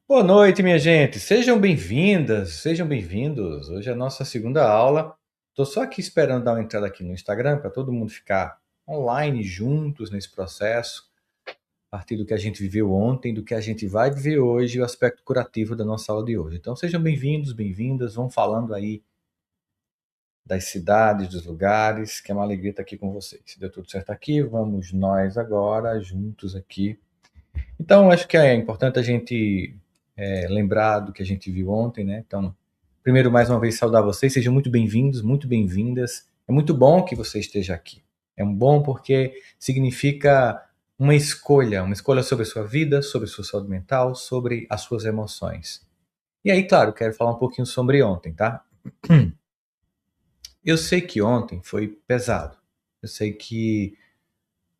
Boa noite, minha gente. Sejam bem-vindas, sejam bem-vindos. Hoje é a nossa segunda aula. Estou só aqui esperando dar uma entrada aqui no Instagram para todo mundo ficar online juntos nesse processo, a partir do que a gente viveu ontem, do que a gente vai viver hoje e o aspecto curativo da nossa aula de hoje. Então, sejam bem-vindos, bem-vindas. Vão falando aí das cidades, dos lugares, que é uma alegria estar aqui com vocês. Se deu tudo certo aqui, vamos nós agora juntos aqui. Então, acho que é importante a gente lembrar do que a gente viu ontem, né? Então, primeiro, mais uma vez, saudar vocês. Sejam muito bem-vindos, muito bem-vindas. É muito bom que você esteja aqui. É um bom porque significa uma escolha sobre a sua vida, sobre a sua saúde mental, sobre as suas emoções. E aí, claro, quero falar um pouquinho sobre ontem, tá? Eu sei que ontem foi pesado. Eu sei que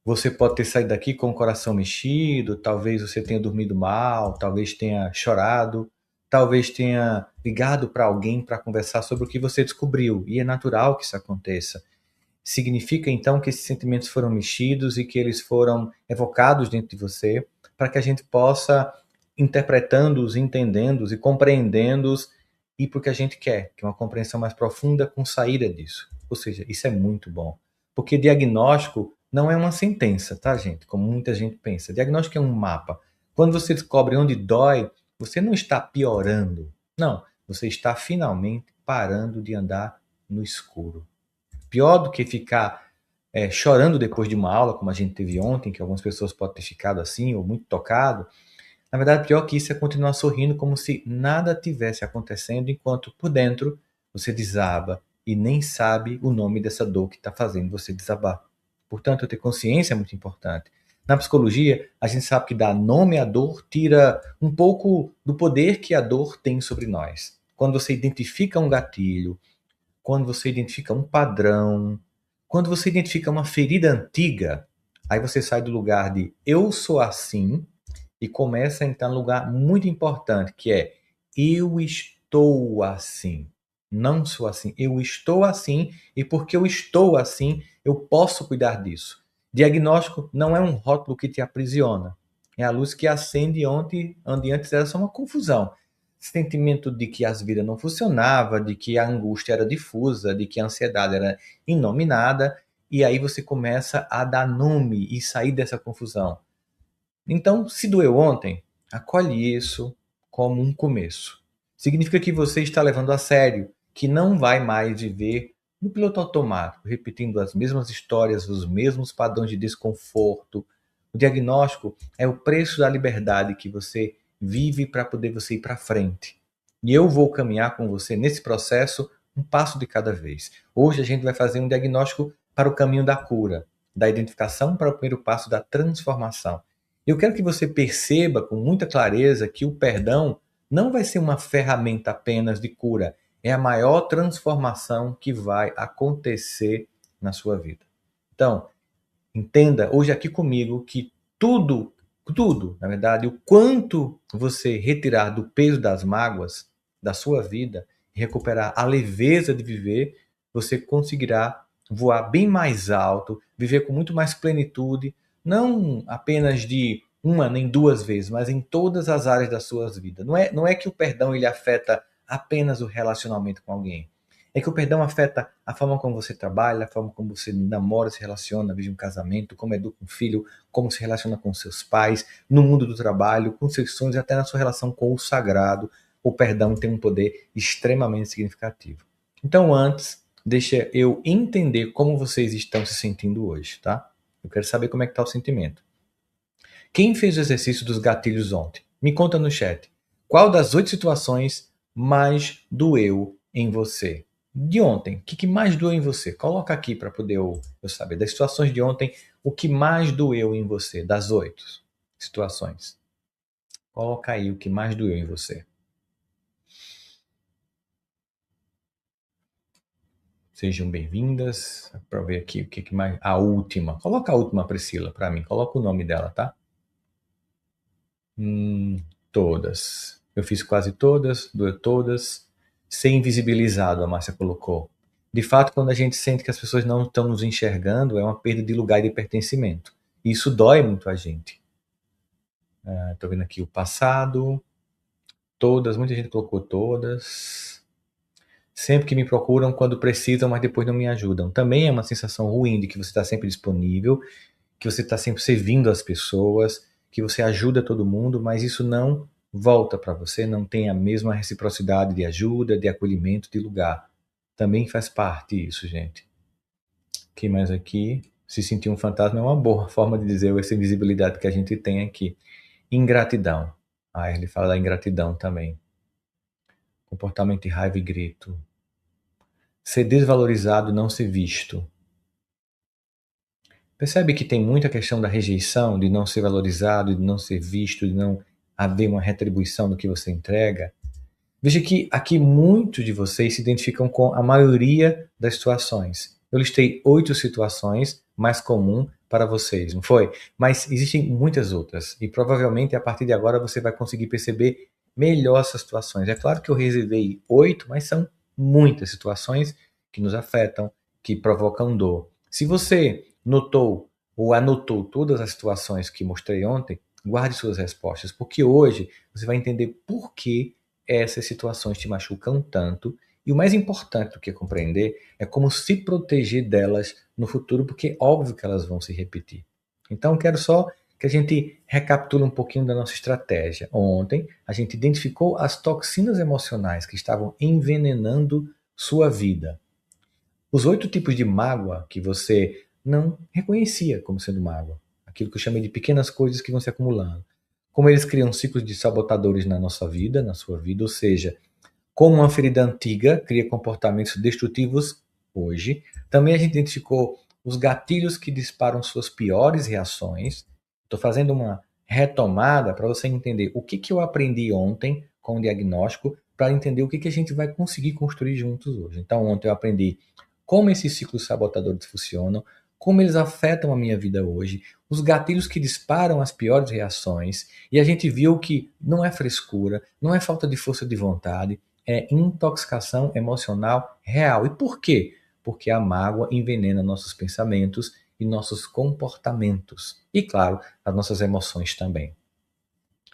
você pode ter saído daqui com o coração mexido, talvez você tenha dormido mal, talvez tenha chorado, talvez tenha ligado para alguém para conversar sobre o que você descobriu. E é natural que isso aconteça. Significa então que esses sentimentos foram mexidos e que eles foram evocados dentro de você para que a gente possa, interpretando-os, entendendo-os e compreendendo-os, ir para o que a gente quer, que é uma compreensão mais profunda com saída disso. Ou seja, isso é muito bom. Porque diagnóstico não é uma sentença, tá, gente? Como muita gente pensa. Diagnóstico é um mapa. Quando você descobre onde dói, você não está piorando. Não, você está finalmente parando de andar no escuro. Pior do que ficar chorando depois de uma aula, como a gente teve ontem, que algumas pessoas podem ter ficado assim, ou muito tocado. Na verdade, pior que isso é continuar sorrindo como se nada tivesse acontecendo, enquanto por dentro você desaba e nem sabe o nome dessa dor que está fazendo você desabar. Portanto, ter consciência é muito importante. Na psicologia, a gente sabe que dar nome à dor tira um pouco do poder que a dor tem sobre nós. Quando você identifica um gatilho, quando você identifica um padrão, quando você identifica uma ferida antiga, aí você sai do lugar de eu sou assim e começa a entrar num lugar muito importante, que é eu estou assim. Não sou assim, eu estou assim e porque eu estou assim, eu posso cuidar disso. Diagnóstico não é um rótulo que te aprisiona. É a luz que acende onde antes era só uma confusão. Sentimento de que as vidas não funcionava, de que a angústia era difusa, de que a ansiedade era inominada, e aí você começa a dar nome e sair dessa confusão. Então, se doeu ontem, acolhe isso como um começo. Significa que você está levando a sério, que não vai mais viver no piloto automático, repetindo as mesmas histórias, os mesmos padrões de desconforto. O diagnóstico é o preço da liberdade que você vive para poder você ir para frente. E eu vou caminhar com você nesse processo um passo de cada vez. Hoje a gente vai fazer um diagnóstico para o caminho da cura, da identificação para o primeiro passo da transformação. Eu quero que você perceba com muita clareza que o perdão não vai ser uma ferramenta apenas de cura, é a maior transformação que vai acontecer na sua vida. Então, entenda hoje aqui comigo que tudo, na verdade, o quanto você retirar do peso das mágoas da sua vida, recuperar a leveza de viver, você conseguirá voar bem mais alto, viver com muito mais plenitude, não apenas de uma nem duas vezes, mas em todas as áreas das suas vidas. Não é que o perdão ele afeta apenas o relacionamento com alguém. É que o perdão afeta a forma como você trabalha, a forma como você namora, se relaciona, vive um casamento, como educa um filho, como se relaciona com seus pais, no mundo do trabalho, com seus sonhos, até na sua relação com o sagrado. O perdão tem um poder extremamente significativo. Então, antes, deixa eu entender como vocês estão se sentindo hoje, tá? Eu quero saber como é que está o sentimento. Quem fez o exercício dos gatilhos ontem? Me conta no chat. Qual das 8 situações mais doeu em você? De ontem, o que mais doeu em você? Coloca aqui para poder eu saber. Das situações de ontem, o que mais doeu em você? Das 8 situações. Coloca aí o que mais doeu em você. Sejam bem-vindas. Para ver aqui o que mais. A última. Coloca a última, Priscila, para mim. Coloca o nome dela, tá? Todas. Eu fiz quase todas, doeu todas. Ser invisibilizado, a Márcia colocou. De fato, quando a gente sente que as pessoas não estão nos enxergando, é uma perda de lugar e de pertencimento. E isso dói muito a gente. Estou vendo aqui o passado. Todas, muita gente colocou todas. Sempre que me procuram quando precisam, mas depois não me ajudam. Também é uma sensação ruim de que você está sempre disponível, que você está sempre servindo as pessoas, que você ajuda todo mundo, mas isso não volta para você, não tem a mesma reciprocidade de ajuda, de acolhimento, de lugar. Também faz parte isso, gente. O que mais aqui? Se sentir um fantasma é uma boa forma de dizer essa invisibilidade que a gente tem aqui. Ingratidão. Ah, ele fala da ingratidão também. Comportamento de raiva e grito. Ser desvalorizado, não ser visto. Percebe que tem muita questão da rejeição, de não ser valorizado, de não ser visto, de não haver uma retribuição do que você entrega? Veja que aqui muitos de vocês se identificam com a maioria das situações. Eu listei 8 situações mais comuns para vocês, não foi? Mas existem muitas outras e provavelmente a partir de agora você vai conseguir perceber melhor essas situações. É claro que eu reservei 8, mas são muitas situações que nos afetam, que provocam dor. Se você notou ou anotou todas as situações que mostrei ontem, guarde suas respostas, porque hoje você vai entender por que essas situações te machucam tanto. E o mais importante do que compreender é como se proteger delas no futuro, porque é óbvio que elas vão se repetir. Então, quero só que a gente recapitule um pouquinho da nossa estratégia. Ontem, a gente identificou as toxinas emocionais que estavam envenenando sua vida. Os 8 tipos de mágoa que você não reconhecia como sendo mágoa. Aquilo que eu chamei de pequenas coisas que vão se acumulando. Como eles criam ciclos de sabotadores na nossa vida, na sua vida, ou seja, como uma ferida antiga cria comportamentos destrutivos hoje. Também a gente identificou os gatilhos que disparam suas piores reações. Estou fazendo uma retomada para você entender o que eu aprendi ontem com o diagnóstico, para entender o que a gente vai conseguir construir juntos hoje. Então, ontem eu aprendi como esses ciclos sabotadores funcionam, como eles afetam a minha vida hoje, os gatilhos que disparam as piores reações, e a gente viu que não é frescura, não é falta de força de vontade, é intoxicação emocional real. E por quê? Porque a mágoa envenena nossos pensamentos e nossos comportamentos. E, claro, as nossas emoções também.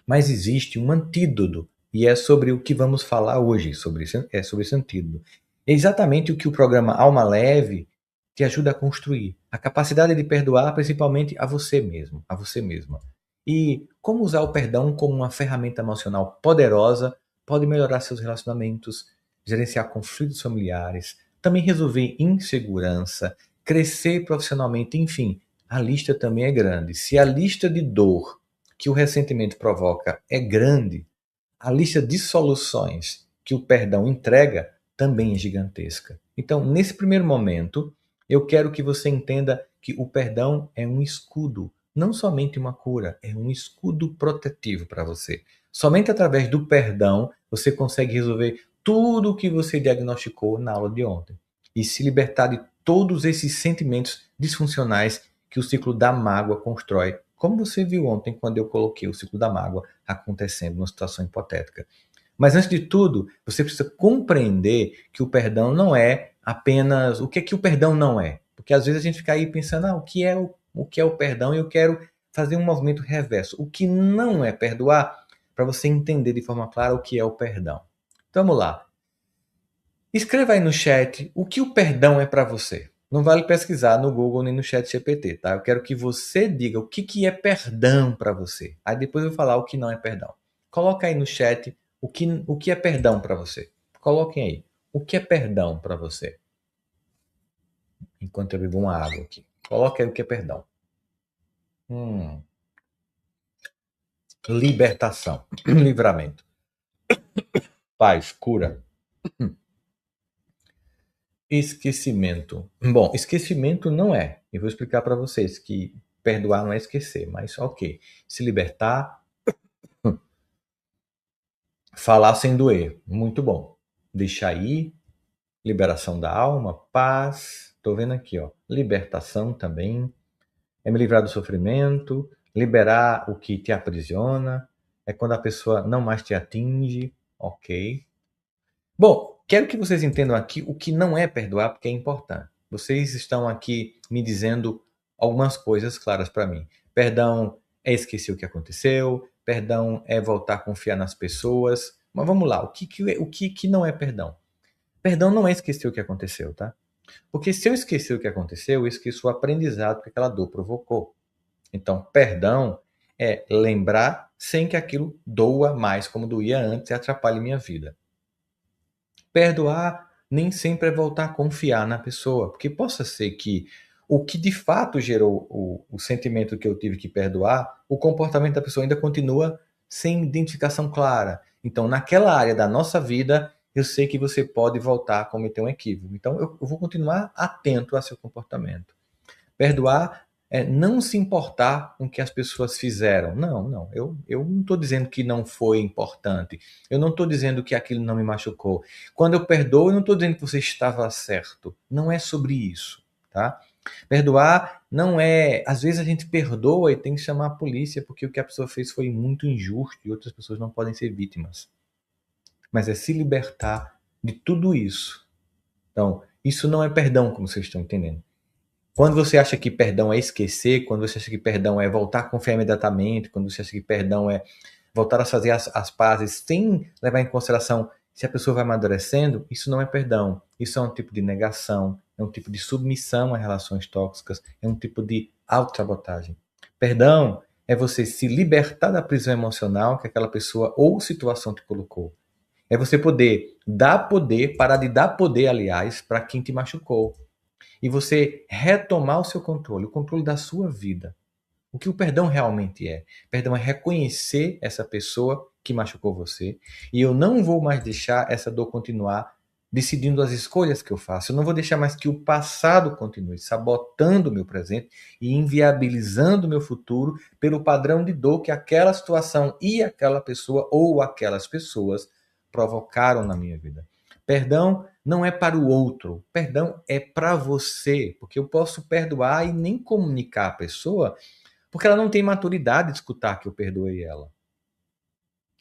Mas existe um antídoto, e é sobre o que vamos falar hoje, sobre esse antídoto. É exatamente o que o programa Alma Leve te ajuda a construir. A capacidade de perdoar, principalmente a você mesmo, a você mesma. E como usar o perdão como uma ferramenta emocional poderosa pode melhorar seus relacionamentos, gerenciar conflitos familiares, também resolver insegurança, crescer profissionalmente, enfim, a lista também é grande. Se a lista de dor que o ressentimento provoca é grande, a lista de soluções que o perdão entrega também é gigantesca. Então, nesse primeiro momento, eu quero que você entenda que o perdão é um escudo, não somente uma cura, é um escudo protetivo para você. Somente através do perdão você consegue resolver tudo o que você diagnosticou na aula de ontem e se libertar de todos esses sentimentos disfuncionais que o ciclo da mágoa constrói, como você viu ontem quando eu coloquei o ciclo da mágoa acontecendo numa situação hipotética. Mas antes de tudo, você precisa compreender que o perdão não é apenas o que o perdão não é. Porque às vezes a gente fica aí pensando, o que é o perdão, e eu quero fazer um movimento reverso. O que não é perdoar, para você entender de forma clara o que é o perdão. Então vamos lá. Escreva aí no chat o que o perdão é para você. Não vale pesquisar no Google nem no chat GPT, tá? Eu quero que você diga o que é perdão para você. Aí depois eu vou falar o que não é perdão. Coloca aí no chat o que é perdão para você. Coloquem aí. O que é perdão para você? Enquanto eu bebo uma água aqui. Coloque aí o que é perdão. Libertação. Livramento. Paz. Cura. Esquecimento. Bom, esquecimento não é. Eu vou explicar para vocês que perdoar não é esquecer, mas ok. Se libertar, falar sem doer. Muito bom. Deixar ir, liberação da alma, paz. Tô vendo aqui, ó. Libertação também. É me livrar do sofrimento, liberar o que te aprisiona. É quando a pessoa não mais te atinge. Ok. Bom, quero que vocês entendam aqui o que não é perdoar, porque é importante. Vocês estão aqui me dizendo algumas coisas claras para mim. Perdão é esquecer o que aconteceu, perdão é voltar a confiar nas pessoas. Mas vamos lá, o que não é perdão? Perdão não é esquecer o que aconteceu, tá? Porque se eu esquecer o que aconteceu, eu esqueço o aprendizado que aquela dor provocou. Então, perdão é lembrar sem que aquilo doa mais como doía antes e atrapalhe minha vida. Perdoar nem sempre é voltar a confiar na pessoa, porque possa ser que o que de fato gerou o sentimento que eu tive que perdoar, o comportamento da pessoa ainda continua sem identificação clara. Então, naquela área da nossa vida, eu sei que você pode voltar a cometer um equívoco. Então, eu vou continuar atento a seu comportamento. Perdoar é não se importar com o que as pessoas fizeram. Não, não. Eu não estou dizendo que não foi importante. Eu não estou dizendo que aquilo não me machucou. Quando eu perdoo, eu não estou dizendo que você estava certo. Não é sobre isso, tá? Perdoar não é. Às vezes a gente perdoa e tem que chamar a polícia porque o que a pessoa fez foi muito injusto e outras pessoas não podem ser vítimas. Mas é se libertar de tudo isso. Então, isso não é perdão, como vocês estão entendendo. Quando você acha que perdão é esquecer, quando você acha que perdão é voltar a confiar imediatamente, quando você acha que perdão é voltar a fazer as pazes sem levar em consideração se a pessoa vai amadurecendo, isso não é perdão. Isso é um tipo de negação, é um tipo de submissão a relações tóxicas, é um tipo de autossabotagem. Perdão é você se libertar da prisão emocional que aquela pessoa ou situação te colocou. É você poder dar poder, parar de dar poder, aliás, para quem te machucou e você retomar o controle da sua vida. O que o perdão realmente é? Perdão é reconhecer essa pessoa que machucou você e eu não vou mais deixar essa dor continuar decidindo as escolhas que eu faço. Eu não vou deixar mais que o passado continue sabotando o meu presente e inviabilizando o meu futuro pelo padrão de dor que aquela situação e aquela pessoa ou aquelas pessoas provocaram na minha vida. Perdão não é para o outro, perdão é para você, porque eu posso perdoar e nem comunicar a pessoa porque ela não tem maturidade de escutar que eu perdoei ela.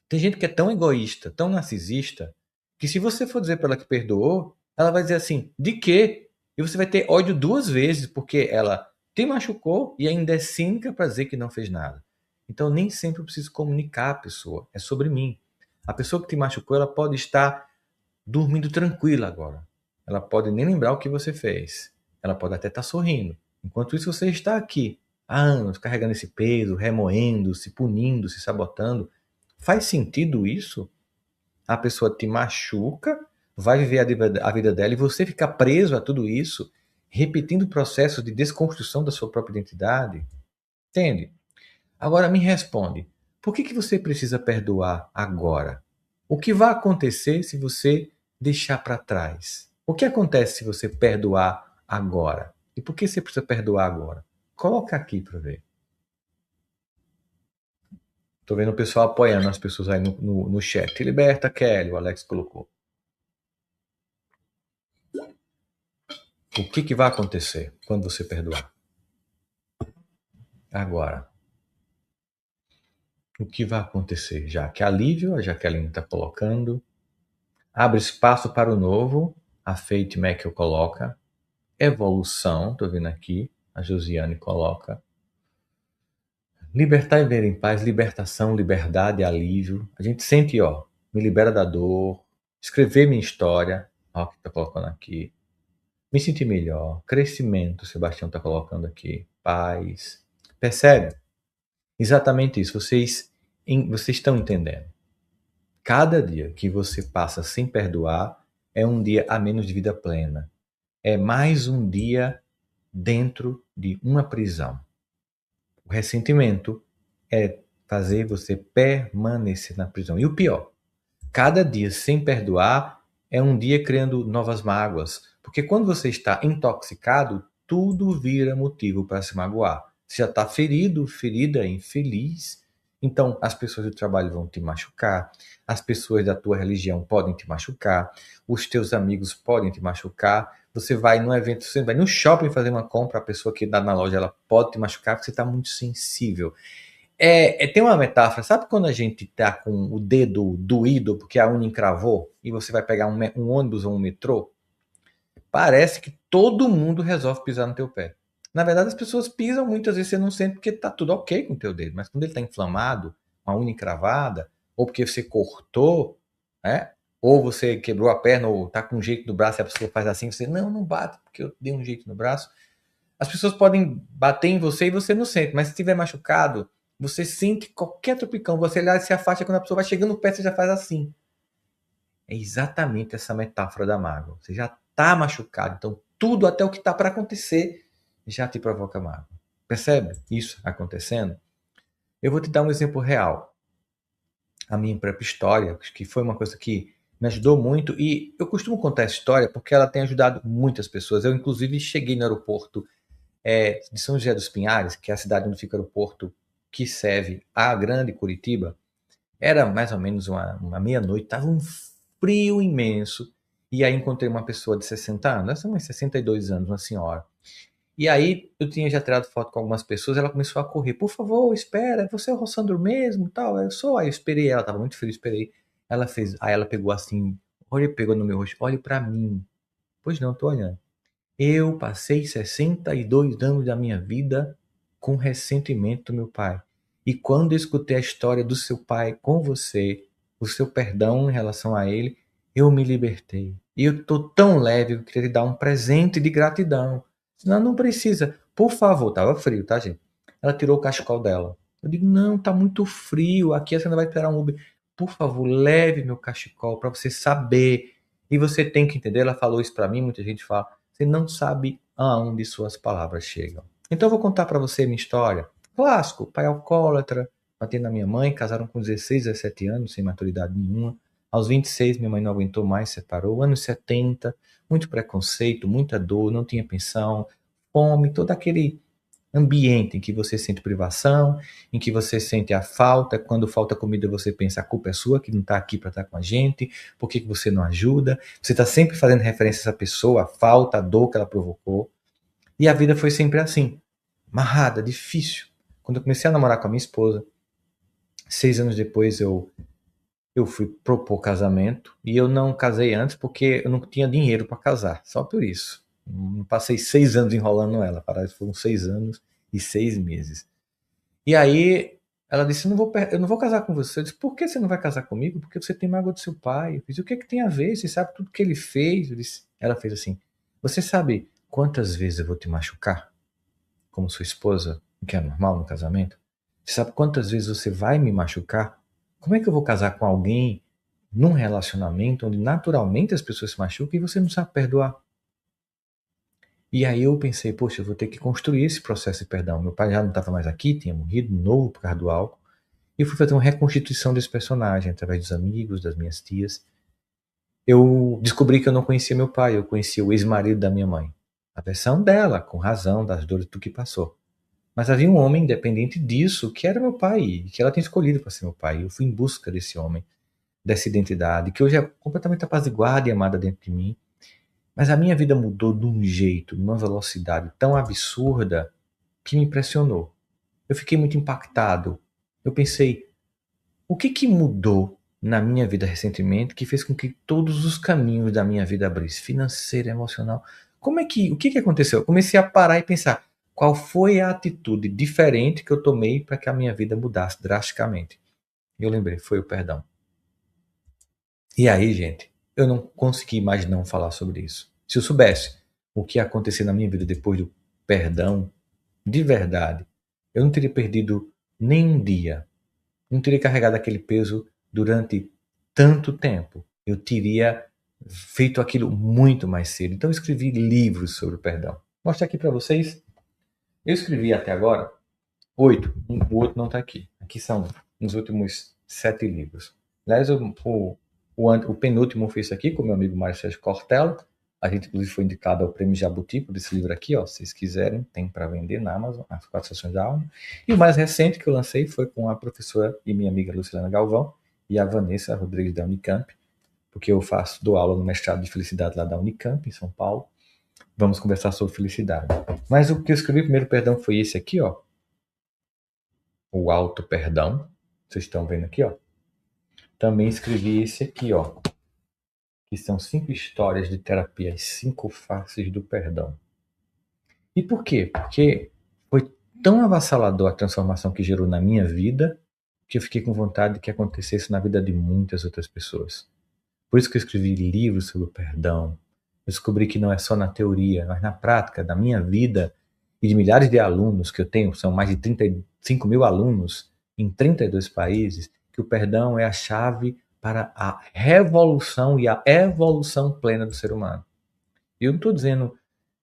Tem gente que é tão egoísta, tão narcisista, que se você for dizer para ela que perdoou, ela vai dizer assim: de quê? E você vai ter ódio duas vezes, porque ela te machucou e ainda é cínica para dizer que não fez nada. Então nem sempre eu preciso comunicar a pessoa, é sobre mim. A pessoa que te machucou, ela pode estar dormindo tranquila agora. Ela pode nem lembrar o que você fez. Ela pode até estar sorrindo. Enquanto isso, você está aqui há anos carregando esse peso, remoendo, se punindo, se sabotando. Faz sentido isso? A pessoa te machuca, vai viver a vida dela e você fica preso a tudo isso, repetindo o processo de desconstrução da sua própria identidade? Entende? Agora me responde. Por que você precisa perdoar agora? O que vai acontecer se você deixar para trás? O que acontece se você perdoar agora? E por que você precisa perdoar agora? Coloca aqui para ver. Tô vendo o pessoal apoiando as pessoas aí no chat. Liberta, Kelly, o Alex colocou. O que vai acontecer quando você perdoar? Agora. O que vai acontecer? Já que alívio, a Jaqueline está colocando. Abre espaço para o novo. A Fate Mac coloca. Evolução, tô vendo aqui. A Josiane coloca. Libertar e ver em paz, libertação, liberdade, alívio. A gente sente, ó, me libera da dor. Escrever minha história. Ó, que tá colocando aqui. Me sentir melhor. Crescimento, Sebastião tá colocando aqui. Paz. Percebe? Exatamente isso. Vocês estão entendendo. Cada dia que você passa sem perdoar é um dia a menos de vida plena. É mais um dia dentro de uma prisão. O ressentimento é fazer você permanecer na prisão. E o pior, cada dia sem perdoar é um dia criando novas mágoas. Porque quando você está intoxicado, tudo vira motivo para se magoar. Você já está ferido, ferida, infeliz. Então, as pessoas do trabalho vão te machucar, as pessoas da tua religião podem te machucar, os teus amigos podem te machucar. Você vai num evento, você vai no shopping fazer uma compra, a pessoa que dá na loja ela pode te machucar porque você está muito sensível. Tem uma metáfora, sabe quando a gente tá com o dedo doído porque a unha encravou e você vai pegar um ônibus ou um metrô? Parece que todo mundo resolve pisar no teu pé. Na verdade, as pessoas pisam, muitas vezes você não sente porque tá tudo ok com o teu dedo, mas quando ele tá inflamado, uma unha encravada, ou porque você cortou, né? Ou você quebrou a perna, ou tá com um jeito no braço e a pessoa faz assim, você, não bate, porque eu dei um jeito no braço. As pessoas podem bater em você e você não sente, mas se estiver machucado, você sente qualquer tropicão. Você olhar e se afasta, quando a pessoa vai chegando perto, você já faz assim. É exatamente essa metáfora da mágoa. Você já está machucado, então tudo, até o que está para acontecer, já te provoca mágoa. Percebe isso acontecendo? Eu vou te dar um exemplo real. A minha própria história, que foi uma coisa que me ajudou muito, e eu costumo contar essa história porque ela tem ajudado muitas pessoas. Eu, inclusive, cheguei no aeroporto de São José dos Pinhares, que é a cidade onde fica o aeroporto que serve a grande Curitiba. Era mais ou menos uma meia-noite, estava um frio imenso. E aí encontrei uma pessoa de 60 anos, essa uns 62 anos, uma senhora. E aí eu tinha já tirado foto com algumas pessoas, ela começou a correr, por favor, espera, você é o Rossandro mesmo, tal, eu sou. Aí eu esperei, ela estava muito feliz, esperei. Ela fez, aí ela pegou assim, olha, pegou no meu rosto, olhe para mim. Pois não, tô olhando. Eu passei 62 anos da minha vida com ressentimento do meu pai. E quando eu escutei a história do seu pai com você, o seu perdão em relação a ele, eu me libertei. E eu estou tão leve que eu queria te dar um presente de gratidão. Senão não precisa. Por favor, tava frio, tá, gente? Ela tirou o cachecol dela. Eu digo, não, tá muito frio. Aqui você não vai esperar um Uber. Por favor, leve meu cachecol para você saber. E você tem que entender. Ela falou isso para mim, muita gente fala. Você não sabe aonde suas palavras chegam. Então eu vou contar para você minha história. Clássico, pai alcoólatra, bateu na minha mãe, casaram com 16, 17 anos, sem maturidade nenhuma. Aos 26, minha mãe não aguentou mais, separou. Anos 70, muito preconceito, muita dor, não tinha pensão, fome, todo aquele ambiente em que você sente privação, em que você sente a falta, quando falta comida você pensa a culpa é sua, que não está aqui para estar com a gente, por que você não ajuda? Você está sempre fazendo referência a essa pessoa, a falta, a dor que ela provocou. E a vida foi sempre assim, amarrada, difícil. Quando eu comecei a namorar com a minha esposa, 6 anos depois eu fui propor casamento e eu não casei antes porque eu não tinha dinheiro para casar, só por isso. Não passei 6 anos enrolando ela, parece que foram 6 anos e 6 meses. E aí ela disse: eu não vou casar com você. Eu disse: por que você não vai casar comigo? Porque você tem mágoa do seu pai. Eu disse: o que, que tem a ver? Você sabe tudo que ele fez? Ela fez assim: você sabe quantas vezes eu vou te machucar como sua esposa, o que é normal no casamento? Você sabe quantas vezes você vai me machucar? Como é que eu vou casar com alguém num relacionamento onde naturalmente as pessoas se machucam e você não sabe perdoar? E aí eu pensei, poxa, eu vou ter que construir esse processo de perdão. Meu pai já não estava mais aqui, tinha morrido novo por causa do álcool. E eu fui fazer uma reconstituição desse personagem através dos amigos, das minhas tias. Eu descobri que eu não conhecia meu pai, eu conhecia o ex-marido da minha mãe. A versão dela, com razão das dores do que passou. Mas havia um homem independente disso, que era meu pai, que ela tinha escolhido para ser meu pai. Eu fui em busca desse homem, dessa identidade, que hoje é completamente apaziguada e amada dentro de mim. Mas a minha vida mudou de um jeito, numa velocidade tão absurda, que me impressionou. Eu fiquei muito impactado. Eu pensei, o que que mudou na minha vida recentemente que fez com que todos os caminhos da minha vida abrissem? Financeira, emocional. O que que aconteceu? Eu comecei a parar e pensar, qual foi a atitude diferente que eu tomei para que a minha vida mudasse drasticamente? E eu lembrei, foi o perdão. E aí, gente, eu não consegui mais não falar sobre isso. Se eu soubesse o que ia acontecer na minha vida depois do perdão, de verdade, eu não teria perdido nem um dia. Não teria carregado aquele peso durante tanto tempo. Eu teria feito aquilo muito mais cedo. Então eu escrevi livros sobre o perdão. Vou mostrar aqui para vocês. Eu escrevi até agora 8. O outro não está aqui. Aqui são os últimos 7 livros. Aliás, o penúltimo eu fiz aqui com meu amigo Mário Sérgio Cortella. A gente, inclusive, foi indicado ao prêmio Jabuti por esse livro aqui, ó. Se vocês quiserem, tem para vender na Amazon, As Quatro Estações da Alma. E o mais recente que eu lancei foi com a professora e minha amiga Lucilena Galvão e a Vanessa Rodrigues da Unicamp, porque eu dou aula no mestrado de felicidade lá da Unicamp, em São Paulo. Vamos conversar sobre felicidade. Mas o que eu escrevi primeiro, perdão, foi esse aqui, ó. O Auto Perdão. Vocês estão vendo aqui, ó. Também escrevi esse aqui, ó, que são 5 histórias de terapia, as 5 faces do perdão. E por quê? Porque foi tão avassalador a transformação que gerou na minha vida que eu fiquei com vontade de que acontecesse na vida de muitas outras pessoas. Por isso que eu escrevi livros sobre o perdão. Eu descobri que não é só na teoria, mas na prática, da minha vida e de milhares de alunos que eu tenho, são mais de 35 mil alunos em 32 países, que o perdão é a chave para a revolução e a evolução plena do ser humano. E eu não estou dizendo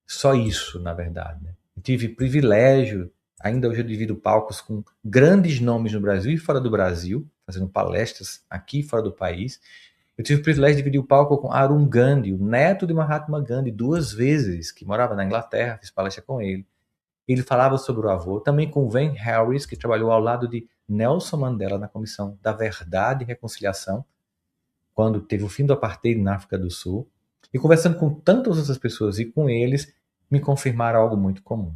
só isso, na verdade. Né? Eu tive privilégio, ainda hoje eu divido palcos com grandes nomes no Brasil e fora do Brasil, fazendo palestras aqui e fora do país. Eu tive o privilégio de dividir o palco com Arun Gandhi, o neto de Mahatma Gandhi, 2 vezes, que morava na Inglaterra, fiz palestra com ele. Ele falava sobre o avô, também com Van Harris, que trabalhou ao lado de Nelson Mandela na Comissão da Verdade e Reconciliação, quando teve o fim do apartheid na África do Sul. E conversando com tantas outras pessoas e com eles, me confirmaram algo muito comum,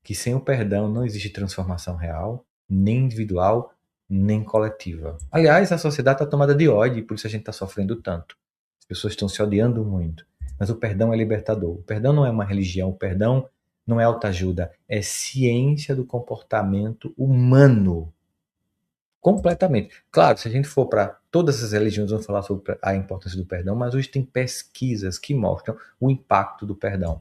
que sem o perdão não existe transformação real, nem individual, nem coletiva. Aliás, a sociedade está tomada de ódio e por isso a gente está sofrendo tanto. As pessoas estão se odiando muito. Mas o perdão é libertador. O perdão não é uma religião, o perdão não é autoajuda, é ciência do comportamento humano. Completamente. Claro, se a gente for para todas as religiões, vão falar sobre a importância do perdão, mas hoje tem pesquisas que mostram o impacto do perdão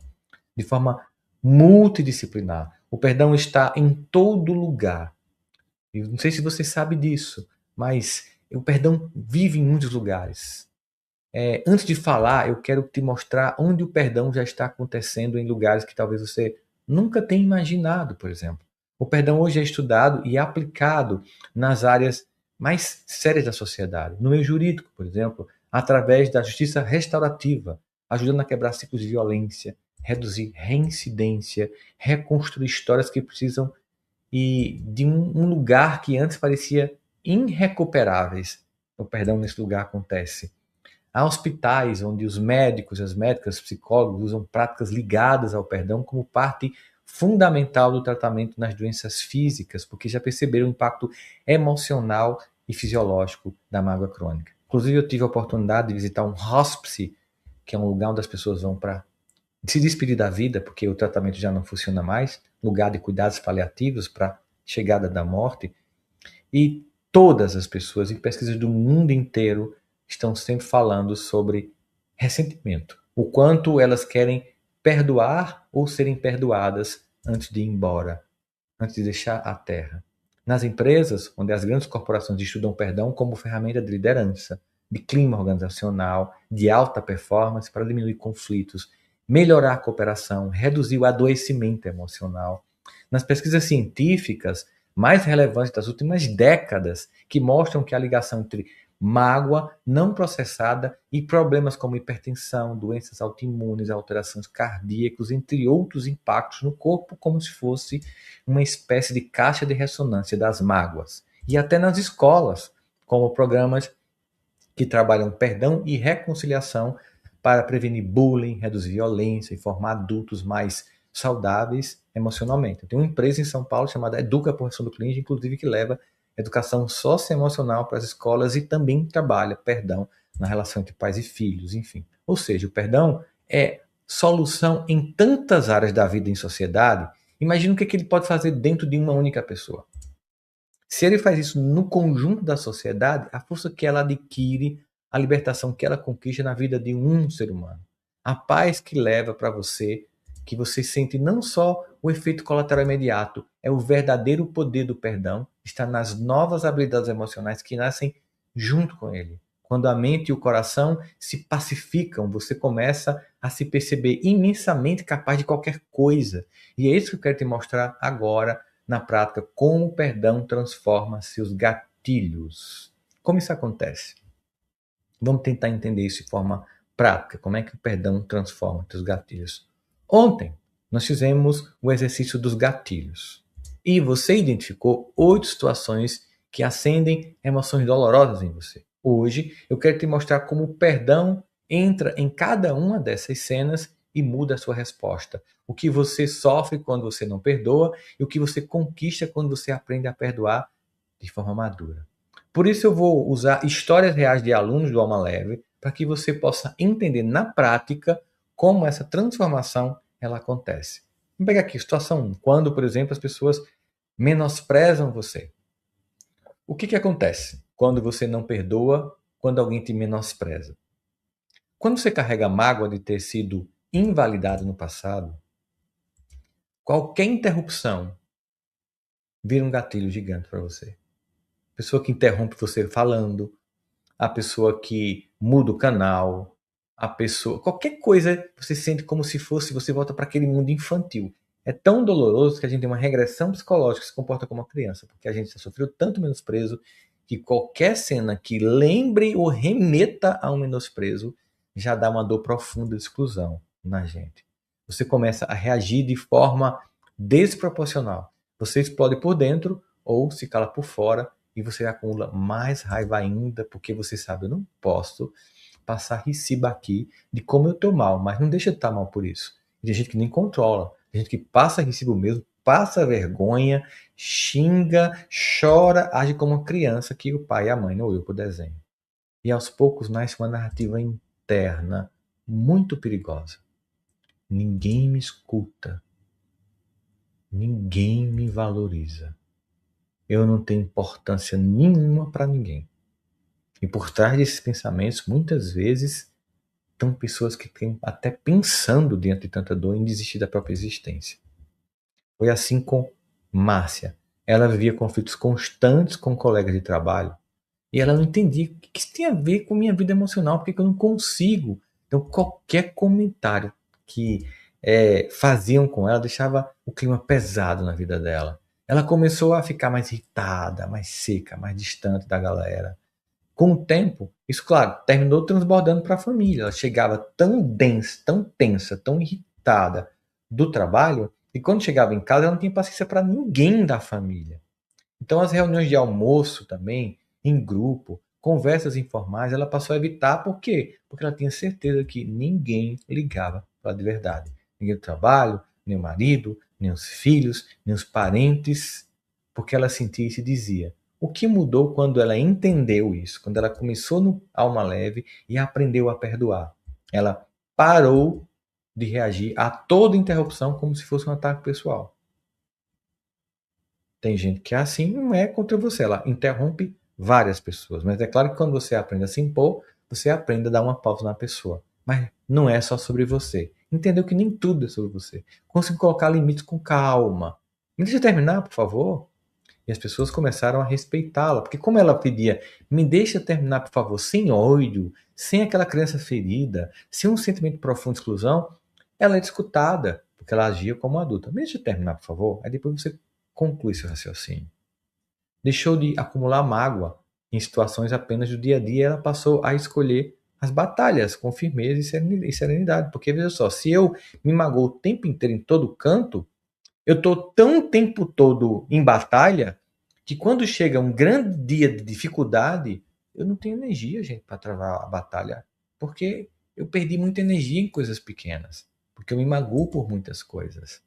de forma multidisciplinar. O perdão está em todo lugar. Eu não sei se você sabe disso, mas o perdão vive em muitos lugares. Antes de falar, eu quero te mostrar onde o perdão já está acontecendo em lugares que talvez você nunca tenha imaginado, por exemplo. O perdão hoje é estudado e aplicado nas áreas mais sérias da sociedade. No meio jurídico, por exemplo, através da justiça restaurativa, ajudando a quebrar ciclos de violência, reduzir reincidência, reconstruir histórias que precisam de um lugar que antes parecia irrecuperáveis. O perdão nesse lugar acontece. Há hospitais onde os médicos, as médicas, os psicólogos usam práticas ligadas ao perdão como parte fundamental do tratamento nas doenças físicas, porque já perceberam o impacto emocional e fisiológico da mágoa crônica. Inclusive, eu tive a oportunidade de visitar um hospice, que é um lugar onde as pessoas vão para se despedir da vida, porque o tratamento já não funciona mais, lugar de cuidados paliativos para a chegada da morte. E todas as pessoas, em pesquisas do mundo inteiro, estão sempre falando sobre ressentimento. O quanto elas querem perdoar ou serem perdoadas antes de ir embora, antes de deixar a terra. Nas empresas, onde as grandes corporações estudam perdão como ferramenta de liderança, de clima organizacional, de alta performance para diminuir conflitos, melhorar a cooperação, reduzir o adoecimento emocional. Nas pesquisas científicas mais relevantes das últimas décadas, que mostram que a ligação entre mágoa não processada e problemas como hipertensão, doenças autoimunes, alterações cardíacas, entre outros impactos no corpo, como se fosse uma espécie de caixa de ressonância das mágoas. E até nas escolas, como programas que trabalham perdão e reconciliação para prevenir bullying, reduzir violência e formar adultos mais saudáveis emocionalmente. Tem uma empresa em São Paulo chamada Educa Correção do Cliente, inclusive, que leva educação socioemocional para as escolas e também trabalha perdão na relação entre pais e filhos, enfim. Ou seja, o perdão é solução em tantas áreas da vida em sociedade. Imagina o que ele pode fazer dentro de uma única pessoa. Se ele faz isso no conjunto da sociedade, a força que ela adquire, a libertação que ela conquista na vida de um ser humano. A paz que leva para você, que você sente não só o efeito colateral imediato, é o verdadeiro poder do perdão, está nas novas habilidades emocionais que nascem junto com ele. Quando a mente e o coração se pacificam, você começa a se perceber imensamente capaz de qualquer coisa. E é isso que eu quero te mostrar agora, na prática, como o perdão transforma seus gatilhos. Como isso acontece? Vamos tentar entender isso de forma prática. Como é que o perdão transforma seus gatilhos? Ontem, nós fizemos o exercício dos gatilhos. E você identificou 8 situações que acendem emoções dolorosas em você. Hoje, eu quero te mostrar como o perdão entra em cada uma dessas cenas e muda a sua resposta. O que você sofre quando você não perdoa e o que você conquista quando você aprende a perdoar de forma madura. Por isso eu vou usar histórias reais de alunos do Alma Leve para que você possa entender na prática como essa transformação ela acontece. Vamos pegar aqui situação 1. Quando, por exemplo, as pessoas menosprezam você. O que acontece quando você não perdoa, quando alguém te menospreza? Quando você carrega a mágoa de ter sido invalidado no passado, qualquer interrupção vira um gatilho gigante para você. A pessoa que interrompe você falando, a pessoa que muda o canal, a pessoa, qualquer coisa você sente como se fosse, você volta para aquele mundo infantil. É tão doloroso que a gente tem uma regressão psicológica que se comporta como uma criança, porque a gente já sofreu tanto menosprezo que qualquer cena que lembre ou remeta a um menosprezo já dá uma dor profunda de exclusão na gente. Você começa a reagir de forma desproporcional. Você explode por dentro ou se cala por fora e você acumula mais raiva ainda, porque você sabe, eu não posso passar recibo aqui de como eu tô mal, mas não deixa de estar mal por isso. E tem gente que nem controla, tem gente que passa recibo mesmo, passa vergonha, xinga, chora, age como uma criança que o pai e a mãe não olhou pro desenho. E aos poucos nasce uma narrativa interna muito perigosa. Ninguém me escuta, ninguém me valoriza. Eu não tenho importância nenhuma para ninguém. E por trás desses pensamentos, muitas vezes, estão pessoas que estão até pensando, diante de tanta dor, em desistir da própria existência. Foi assim com Márcia. Ela vivia conflitos constantes com colegas de trabalho. E ela não entendia o que isso tem a ver com minha vida emocional, porque eu não consigo. Então, qualquer comentário que faziam com ela deixava o clima pesado na vida dela. Ela começou a ficar mais irritada, mais seca, mais distante da galera. Com o tempo, isso, claro, terminou transbordando para a família. Ela chegava tão densa, tão tensa, tão irritada do trabalho, e quando chegava em casa, ela não tinha paciência para ninguém da família. Então, as reuniões de almoço também, em grupo, conversas informais, ela passou a evitar. Por quê? Porque ela tinha certeza que ninguém ligava para de verdade. Ninguém do trabalho, nem o marido, nem os filhos, nem os parentes, porque ela sentia e se dizia. O que mudou quando ela entendeu isso? Quando ela começou no Alma Leve e aprendeu a perdoar? Ela parou de reagir a toda interrupção como se fosse um ataque pessoal. Tem gente que é assim, não é contra você, ela interrompe várias pessoas. Mas é claro que quando você aprende a se impor, você aprende a dar uma pausa na pessoa. Mas não é só sobre você. Entendeu que nem tudo é sobre você. Consiga colocar limites com calma. Me deixa terminar, por favor. E as pessoas começaram a respeitá-la, porque como ela pedia, me deixa terminar, por favor, sem ódio, sem aquela criança ferida, sem um sentimento profundo de exclusão, ela é escutada, porque ela agia como adulta. Me deixa terminar, por favor. Aí depois você conclui seu raciocínio. Deixou de acumular mágoa em situações apenas do dia a dia, ela passou a escolher as batalhas com firmeza e serenidade. Porque veja só, se eu me magoo o tempo inteiro em todo canto, eu estou tão tempo todo em batalha que quando chega um grande dia de dificuldade, eu não tenho energia, gente, para travar a batalha. Porque eu perdi muita energia em coisas pequenas. Porque eu me magoo por muitas coisas.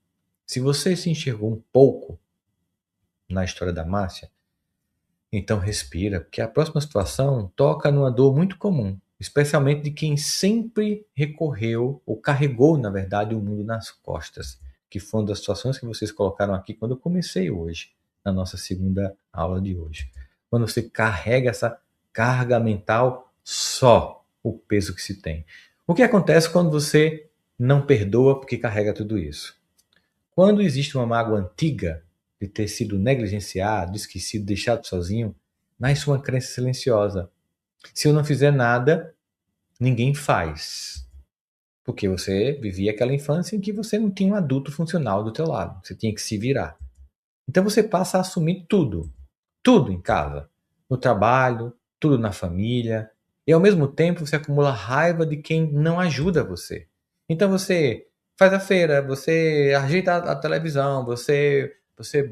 Se você se enxergou um pouco na história da Márcia, então respira, porque a próxima situação toca numa dor muito comum, especialmente de quem sempre recorreu ou carregou, na verdade, o mundo nas costas, que foi uma das situações que vocês colocaram aqui quando eu comecei hoje, na nossa segunda aula de hoje. Quando você carrega essa carga mental, só o peso que se tem. O que acontece quando você não perdoa porque carrega tudo isso? Quando existe uma mágoa antiga de ter sido negligenciado, esquecido, deixado sozinho, nasce uma crença silenciosa. Se eu não fizer nada, ninguém faz. Porque você vivia aquela infância em que você não tinha um adulto funcional do teu lado. Você tinha que se virar. Então você passa a assumir tudo. Tudo em casa. No trabalho, tudo na família. E ao mesmo tempo você acumula raiva de quem não ajuda você. Então você faz a feira, você ajeita a televisão, você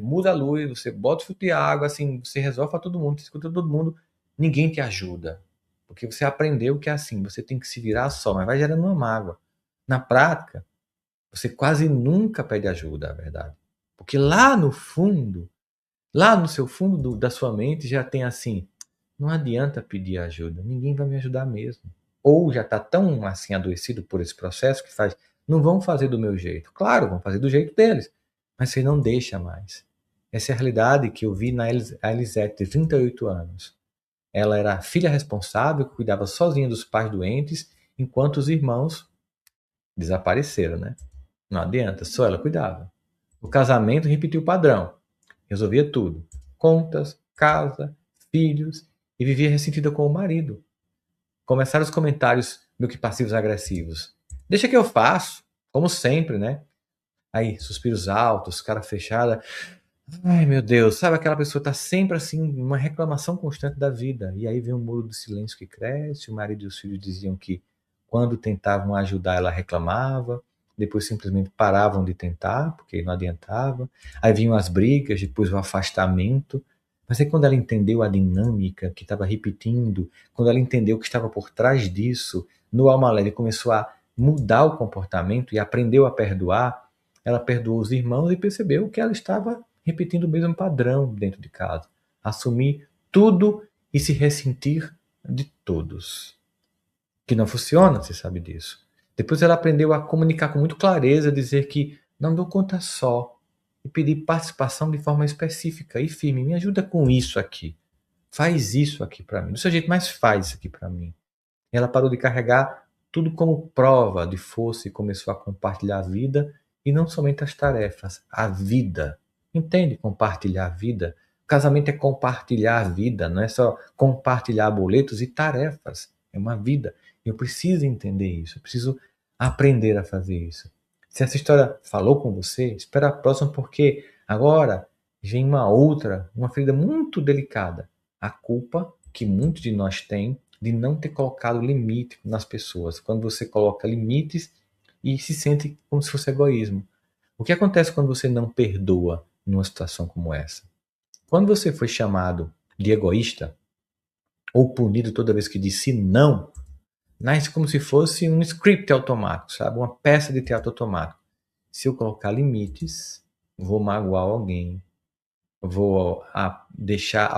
muda a luz, você bota o filtro de água, assim, você resolve para todo mundo, você escuta todo mundo, ninguém te ajuda. Porque você aprendeu que é assim, você tem que se virar só, mas vai gerando uma mágoa. Na prática, você quase nunca pede ajuda, é verdade. Porque lá no fundo, lá no seu fundo da sua mente já tem assim, não adianta pedir ajuda, ninguém vai me ajudar mesmo. Ou já está tão assim adoecido por esse processo que faz, não vão fazer do meu jeito. Claro, vão fazer do jeito deles, mas você não deixa mais. Essa é a realidade que eu vi na Elisete, de 38 anos. Ela era a filha responsável, que cuidava sozinha dos pais doentes, enquanto os irmãos desapareceram, né? Não adianta, só ela cuidava. O casamento repetiu o padrão, resolvia tudo: contas, casa, filhos, e vivia ressentida com o marido. Começaram os comentários meio que passivos agressivos. Deixa que eu faço, como sempre, né? Aí, suspiros altos, cara fechada. Ai, meu Deus, sabe aquela pessoa tá sempre assim, uma reclamação constante da vida. E aí vem um muro de silêncio que cresce, o marido e os filhos diziam que quando tentavam ajudar ela reclamava, depois simplesmente paravam de tentar, porque não adiantava. Aí vinham as brigas, depois o afastamento. Mas aí quando ela entendeu a dinâmica que estava repetindo, quando ela entendeu o que estava por trás disso, no alma leve começou a mudar o comportamento e aprendeu a perdoar, ela perdoou os irmãos e percebeu que ela estava repetindo o mesmo padrão dentro de casa. Assumir tudo e se ressentir de todos. Que não funciona, você sabe disso. Depois ela aprendeu a comunicar com muita clareza, dizer que não dou conta só e pedir participação de forma específica e firme. Me ajuda com isso aqui. Faz isso aqui para mim. Do seu jeito, mas faz isso aqui para mim. Ela parou de carregar tudo como prova de força e começou a compartilhar a vida, e não somente as tarefas, a vida. Entende? Compartilhar a vida. O casamento é compartilhar a vida, não é só compartilhar boletos e tarefas. É uma vida. Eu preciso entender isso, eu preciso aprender a fazer isso. Se essa história falou com você, espera a próxima, porque agora vem uma ferida muito delicada. A culpa que muitos de nós têm de não ter colocado limite nas pessoas. Quando você coloca limites e se sente como se fosse egoísmo. O que acontece quando você não perdoa numa situação como essa? Quando você foi chamado de egoísta ou punido toda vez que disse não, nasce como se fosse um script automático, sabe? Uma peça de teatro automático. Se eu colocar limites, vou magoar alguém, vou deixar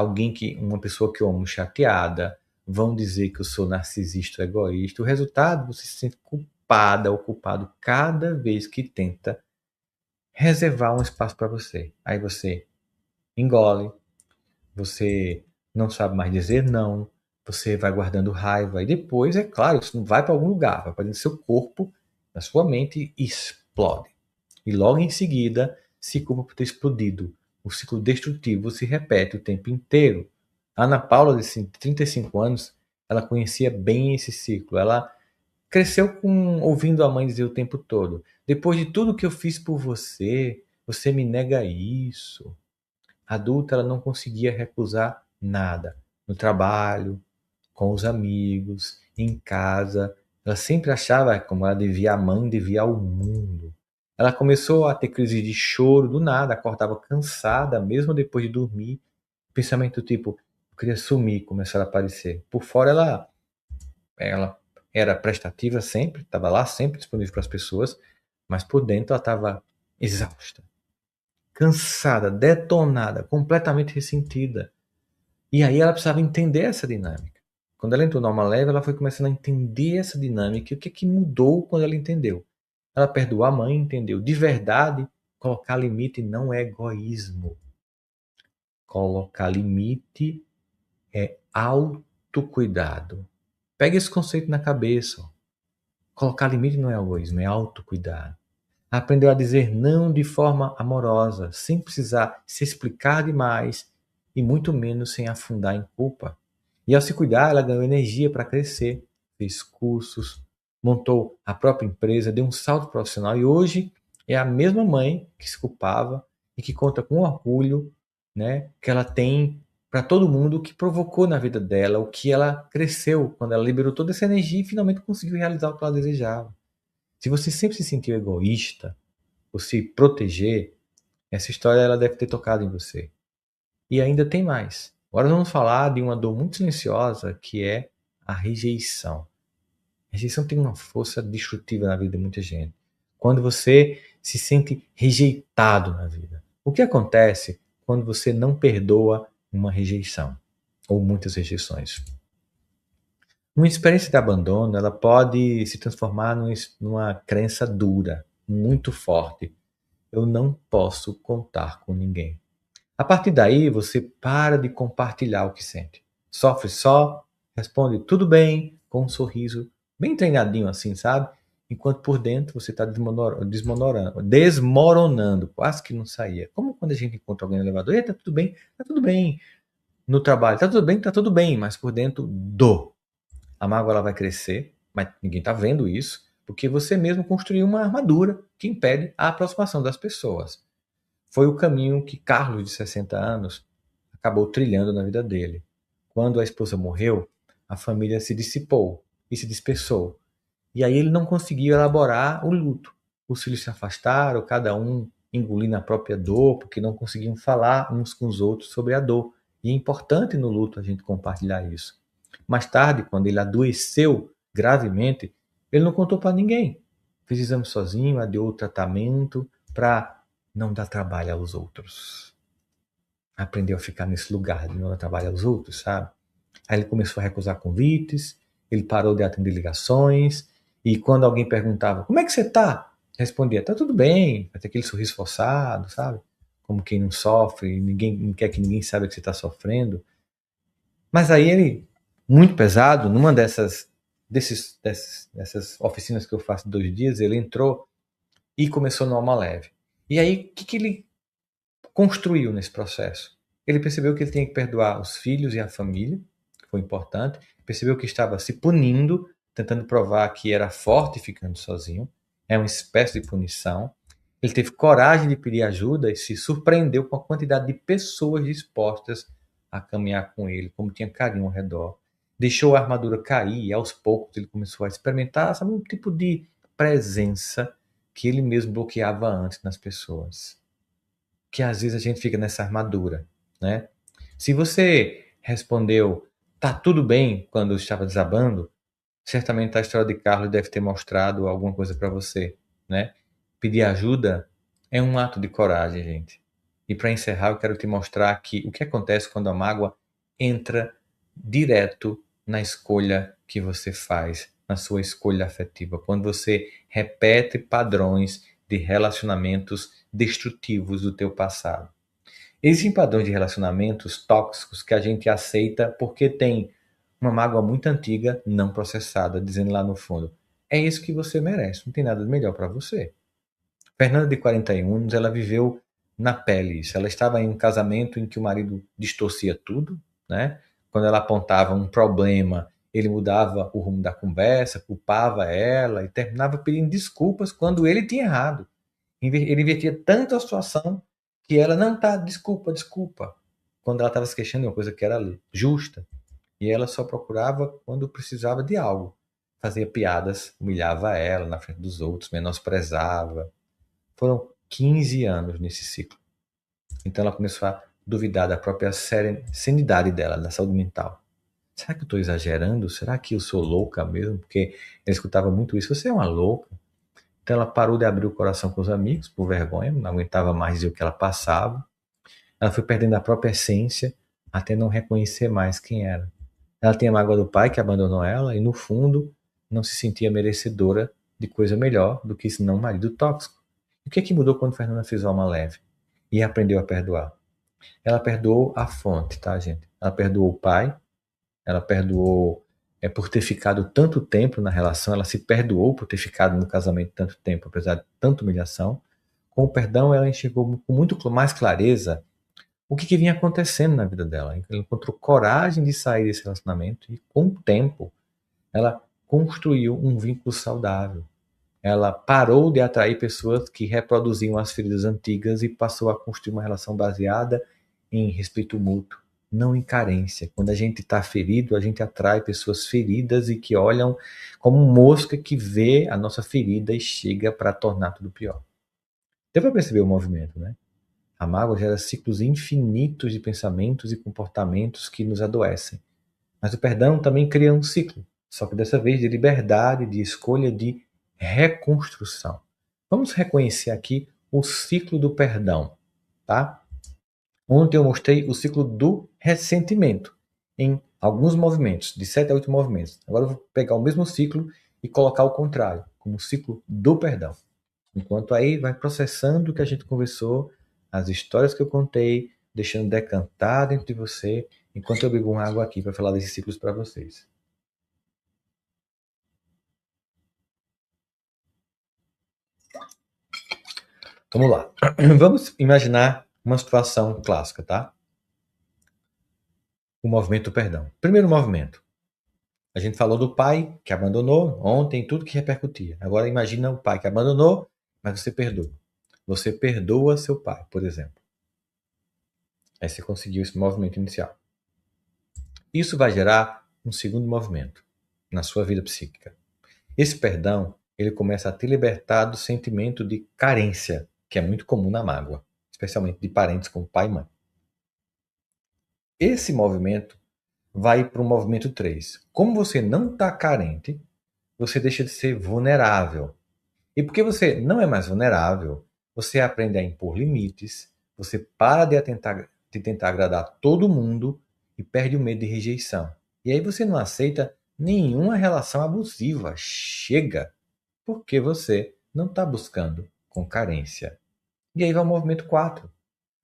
uma pessoa que eu amo chateada, vão dizer que eu sou narcisista ou egoísta. O resultado, você se sente culpada ou culpado cada vez que tenta reservar um espaço para você. Aí você engole, você não sabe mais dizer não, você vai guardando raiva e depois, é claro, isso não vai para algum lugar, vai para dentro do seu corpo, na sua mente e explode. E logo em seguida se culpa por ter explodido. O ciclo destrutivo se repete o tempo inteiro. A Ana Paula, de 35 anos, ela conhecia bem esse ciclo. Ela cresceu ouvindo a mãe dizer o tempo todo: depois de tudo que eu fiz por você, você me nega isso. Adulta, ela não conseguia recusar nada. No trabalho, com os amigos, em casa. Ela sempre achava como ela devia à mãe, devia ao mundo. Ela começou a ter crise de choro do nada, acordava cansada, mesmo depois de dormir. Pensamento tipo: eu queria sumir, começaram a aparecer. Por fora ela era prestativa sempre, estava lá sempre disponível para as pessoas, mas por dentro ela estava exausta, cansada, detonada, completamente ressentida. E aí ela precisava entender essa dinâmica. Quando ela entrou no Alma Leve, ela foi começando a entender essa dinâmica e o que, que mudou quando ela entendeu. Ela perdoou a mãe, entendeu. De verdade, colocar limite não é egoísmo. Colocar limite é autocuidado. Pega esse conceito na cabeça. Colocar limite não é egoísmo, é autocuidado. Aprendeu a dizer não de forma amorosa, sem precisar se explicar demais e muito menos sem afundar em culpa. E ao se cuidar, ela ganhou energia para crescer, fez cursos, montou a própria empresa, deu um salto profissional e hoje é a mesma mãe que se culpava e que conta com orgulho, né, que ela tem para todo mundo, o que provocou na vida dela, o que ela cresceu quando ela liberou toda essa energia e finalmente conseguiu realizar o que ela desejava. Se você sempre se sentiu egoísta, ou se proteger, essa história ela deve ter tocado em você. E ainda tem mais. Agora vamos falar de uma dor muito silenciosa, que é a rejeição. A rejeição tem uma força destrutiva na vida de muita gente. Quando você se sente rejeitado na vida. O que acontece quando você não perdoa uma rejeição? Ou muitas rejeições? Uma experiência de abandono, ela pode se transformar numa crença dura, muito forte. Eu não posso contar com ninguém. A partir daí, você para de compartilhar o que sente. Sofre só, responde tudo bem, com um sorriso bem treinadinho assim, sabe? Enquanto por dentro você está desmoronando, quase que não saía. Como quando a gente encontra alguém no elevador, e tá tudo bem. No trabalho, tá tudo bem, mas por dentro, a mágoa ela vai crescer, mas ninguém está vendo isso, porque você mesmo construiu uma armadura que impede a aproximação das pessoas. Foi o caminho que Carlos, de 60 anos, acabou trilhando na vida dele. Quando a esposa morreu, a família se dissipou e se dispersou. E aí ele não conseguiu elaborar o luto. Os filhos se afastaram, cada um engolindo a própria dor, porque não conseguiam falar uns com os outros sobre a dor. E é importante no luto a gente compartilhar isso. Mais tarde, quando ele adoeceu gravemente, ele não contou para ninguém. Fez exame sozinho, adiou o tratamento para não dar trabalho aos outros. Aprendeu a ficar nesse lugar de não dar trabalho aos outros, sabe? Aí ele começou a recusar convites, ele parou de atender ligações, e quando alguém perguntava, como é que você tá? Respondia, tá tudo bem, vai ter aquele sorriso forçado, sabe? Como quem não sofre, ninguém não quer que ninguém saiba que você está sofrendo. Mas aí ele, muito pesado, numa dessas oficinas que eu faço de 2 dias, ele entrou e começou no alma leve. E aí, o que ele construiu nesse processo? Ele percebeu que ele tinha que perdoar os filhos e a família, que foi importante. Percebeu que estava se punindo, tentando provar que era forte ficando sozinho. É uma espécie de punição. Ele teve coragem de pedir ajuda e se surpreendeu com a quantidade de pessoas dispostas a caminhar com ele, como tinha carinho ao redor. Deixou a armadura cair e aos poucos ele começou a experimentar, sabe, um tipo de presença que ele mesmo bloqueava antes nas pessoas. Que às vezes a gente fica nessa armadura, né? Se você respondeu tá tudo bem quando eu estava desabando, certamente a história de Carlos deve ter mostrado alguma coisa para você, né? Pedir ajuda é um ato de coragem, gente. E para encerrar, eu quero te mostrar que o que acontece quando a mágoa entra direto na escolha que você faz, na sua escolha afetiva, quando você repete padrões de relacionamentos destrutivos do teu passado. Existem padrões de relacionamentos tóxicos que a gente aceita porque tem uma mágoa muito antiga não processada, dizendo lá no fundo: é isso que você merece, não tem nada de melhor para você. Fernanda, de 41 anos, ela viveu na pele isso. Ela estava em um casamento em que o marido distorcia tudo, né? Quando ela apontava um problema, ele mudava o rumo da conversa, culpava ela e terminava pedindo desculpas quando ele tinha errado. Ele invertia tanto a situação que ela não tá, desculpa, desculpa. Quando ela estava se queixando de uma coisa que era justa. E ela só procurava quando precisava de algo. Fazia piadas, humilhava ela na frente dos outros, menosprezava. Foram 15 anos nesse ciclo. Então ela começou a duvidar da própria sanidade dela, da saúde mental. Será que eu estou exagerando? Será que eu sou louca mesmo? Porque eu escutava muito isso. Você é uma louca. Então ela parou de abrir o coração com os amigos, por vergonha, não aguentava mais dizer o que ela passava. Ela foi perdendo a própria essência, até não reconhecer mais quem era. Ela tinha mágoa do pai que abandonou ela e, no fundo, não se sentia merecedora de coisa melhor do que senão um marido tóxico. E o que é que mudou quando Fernanda fez alma leve e aprendeu a perdoar? Ela perdoou a fonte, tá, gente? Ela perdoou o pai, ela perdoou por ter ficado tanto tempo na relação, ela se perdoou por ter ficado no casamento tanto tempo, apesar de tanta humilhação. Com o perdão, ela enxergou com muito mais clareza o que vinha acontecendo na vida dela. Ela encontrou coragem de sair desse relacionamento e, com o tempo, ela construiu um vínculo saudável. Ela parou de atrair pessoas que reproduziam as feridas antigas e passou a construir uma relação baseada em respeito mútuo, não em carência. Quando a gente está ferido, a gente atrai pessoas feridas e que olham como mosca que vê a nossa ferida e chega para tornar tudo pior. Deu para perceber o movimento, né? A mágoa gera ciclos infinitos de pensamentos e comportamentos que nos adoecem. Mas o perdão também cria um ciclo, só que dessa vez de liberdade, de escolha, de reconstrução. Vamos reconhecer aqui o ciclo do perdão, tá? Ontem eu mostrei o ciclo do ressentimento em alguns movimentos, de 7 a 8 movimentos. Agora eu vou pegar o mesmo ciclo e colocar o contrário, como o ciclo do perdão. Enquanto aí vai processando o que a gente conversou, as histórias que eu contei, deixando decantar dentro de você, enquanto eu bebo uma água aqui para falar desses ciclos para vocês. Vamos lá. Vamos imaginar uma situação clássica, tá? O movimento do perdão. Primeiro movimento. A gente falou do pai que abandonou ontem, tudo que repercutia. Agora imagina o pai que abandonou, mas você perdoa. Você perdoa seu pai, por exemplo. Aí você conseguiu esse movimento inicial. Isso vai gerar um segundo movimento na sua vida psíquica. Esse perdão, ele começa a te libertar do sentimento de carência, que é muito comum na mágoa, especialmente de parentes como pai e mãe. Esse movimento vai para o movimento 3. Como você não está carente, você deixa de ser vulnerável. E porque você não é mais vulnerável, você aprende a impor limites, você para de tentar agradar todo mundo e perde o medo de rejeição. E aí você não aceita nenhuma relação abusiva. Chega! Porque você não está buscando com carência. E aí vai o movimento 4.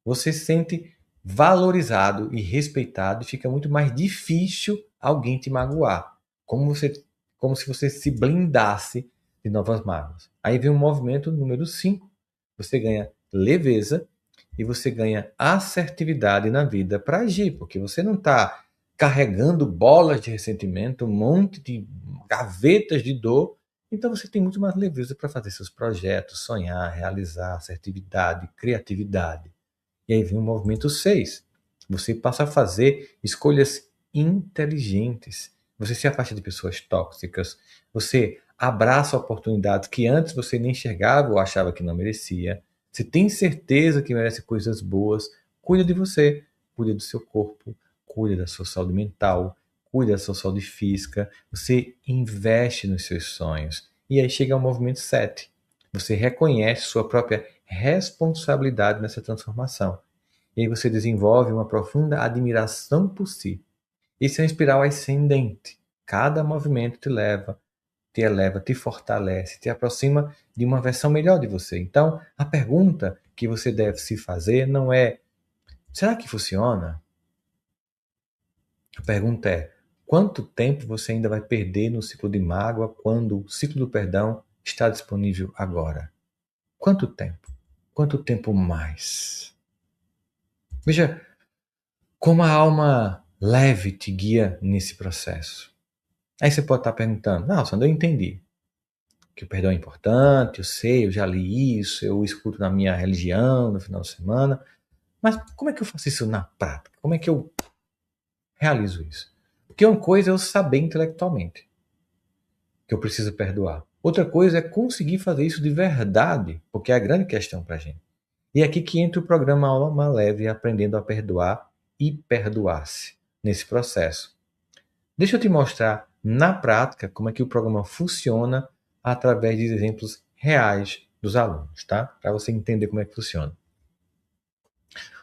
Você se sente valorizado e respeitado e fica muito mais difícil alguém te magoar. Como se você se blindasse de novas mágoas. Aí vem o movimento número 5. Você ganha leveza e você ganha assertividade na vida para agir, porque você não está carregando bolas de ressentimento, um monte de gavetas de dor. Então você tem muito mais leveza para fazer seus projetos, sonhar, realizar, assertividade, criatividade. E aí vem o movimento 6. Você passa a fazer escolhas inteligentes. Você se afasta de pessoas tóxicas. Você abraça oportunidades que antes você nem enxergava ou achava que não merecia. Você tem certeza que merece coisas boas. Cuida de você. Cuida do seu corpo. Cuida da sua saúde mental. Cuida da sua saúde física. Você investe nos seus sonhos. E aí chega ao movimento 7. Você reconhece sua própria responsabilidade nessa transformação. E aí você desenvolve uma profunda admiração por si. Isso é uma espiral ascendente. Cada movimento te eleva, te fortalece, te aproxima de uma versão melhor de você. Então, a pergunta que você deve se fazer não é: será que funciona? A pergunta é: quanto tempo você ainda vai perder no ciclo de mágoa quando o ciclo do perdão está disponível agora? Quanto tempo? Quanto tempo mais? Veja como a alma leve te guia nesse processo. Aí você pode estar perguntando: não, Sandra, eu entendi que o perdão é importante, eu sei, eu já li isso, eu escuto na minha religião no final de semana, mas como é que eu faço isso na prática? Como é que eu realizo isso? Porque uma coisa é eu saber intelectualmente que eu preciso perdoar. Outra coisa é conseguir fazer isso de verdade, porque é a grande questão para a gente. E é aqui que entra o programa Alma Leve, aprendendo a perdoar e perdoar-se nesse processo. Deixa eu te mostrar na prática como é que o programa funciona através de exemplos reais dos alunos, tá? Para você entender como é que funciona.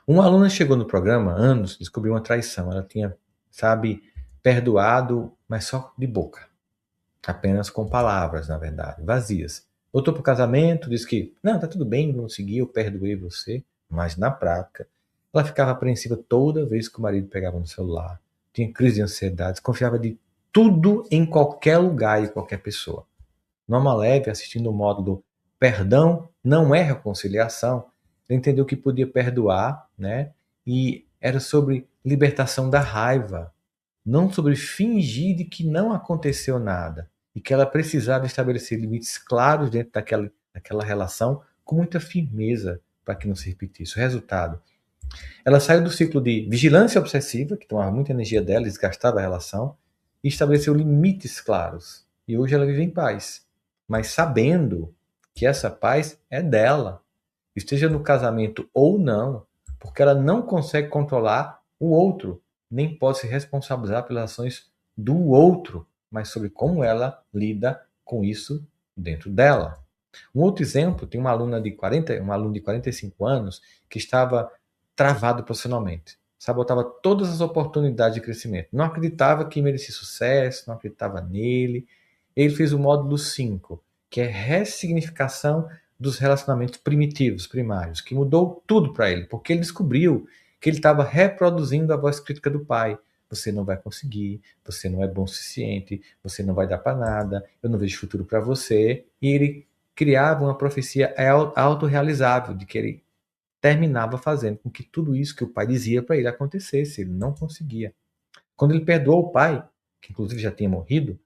Uma aluna chegou no programa há anos, descobriu uma traição. Ela tinha, perdoado, mas só de boca. Apenas com palavras, na verdade, vazias. Voltou para o casamento, disse que, não, tá tudo bem, vamos seguir, eu perdoei você. Mas na prática, ela ficava apreensiva toda vez que o marido pegava no celular. Tinha crise de ansiedade, desconfiava de tudo em qualquer lugar e qualquer pessoa. No Alma Leve, assistindo o módulo Perdão não é reconciliação, ele entendeu que podia perdoar, né? E era sobre libertação da raiva, não sobre fingir de que não aconteceu nada e que ela precisava estabelecer limites claros dentro daquela relação com muita firmeza para que não se repetisse. O resultado: ela saiu do ciclo de vigilância obsessiva, que tomava muita energia dela e desgastava a relação, e estabeleceu limites claros. E hoje ela vive em paz, mas sabendo que essa paz é dela, esteja no casamento ou não, porque ela não consegue controlar o outro, nem pode se responsabilizar pelas ações do outro, mas sobre como ela lida com isso dentro dela. Um outro exemplo, tem uma aluna de 40, um aluno de 45 anos que estava travado profissionalmente. Sabotava todas as oportunidades de crescimento. Não acreditava que merecia sucesso, não acreditava nele. Ele fez o módulo 5, que é ressignificação dos relacionamentos primitivos, primários, que mudou tudo para ele, porque ele descobriu que ele estava reproduzindo a voz crítica do pai. Você não vai conseguir, você não é bom o suficiente, você não vai dar para nada, eu não vejo futuro para você. E ele criava uma profecia autorrealizável de que ele terminava fazendo com que tudo isso que o pai dizia para ele acontecesse. Ele não conseguia. Quando ele perdoou o pai, que inclusive já tinha morrido,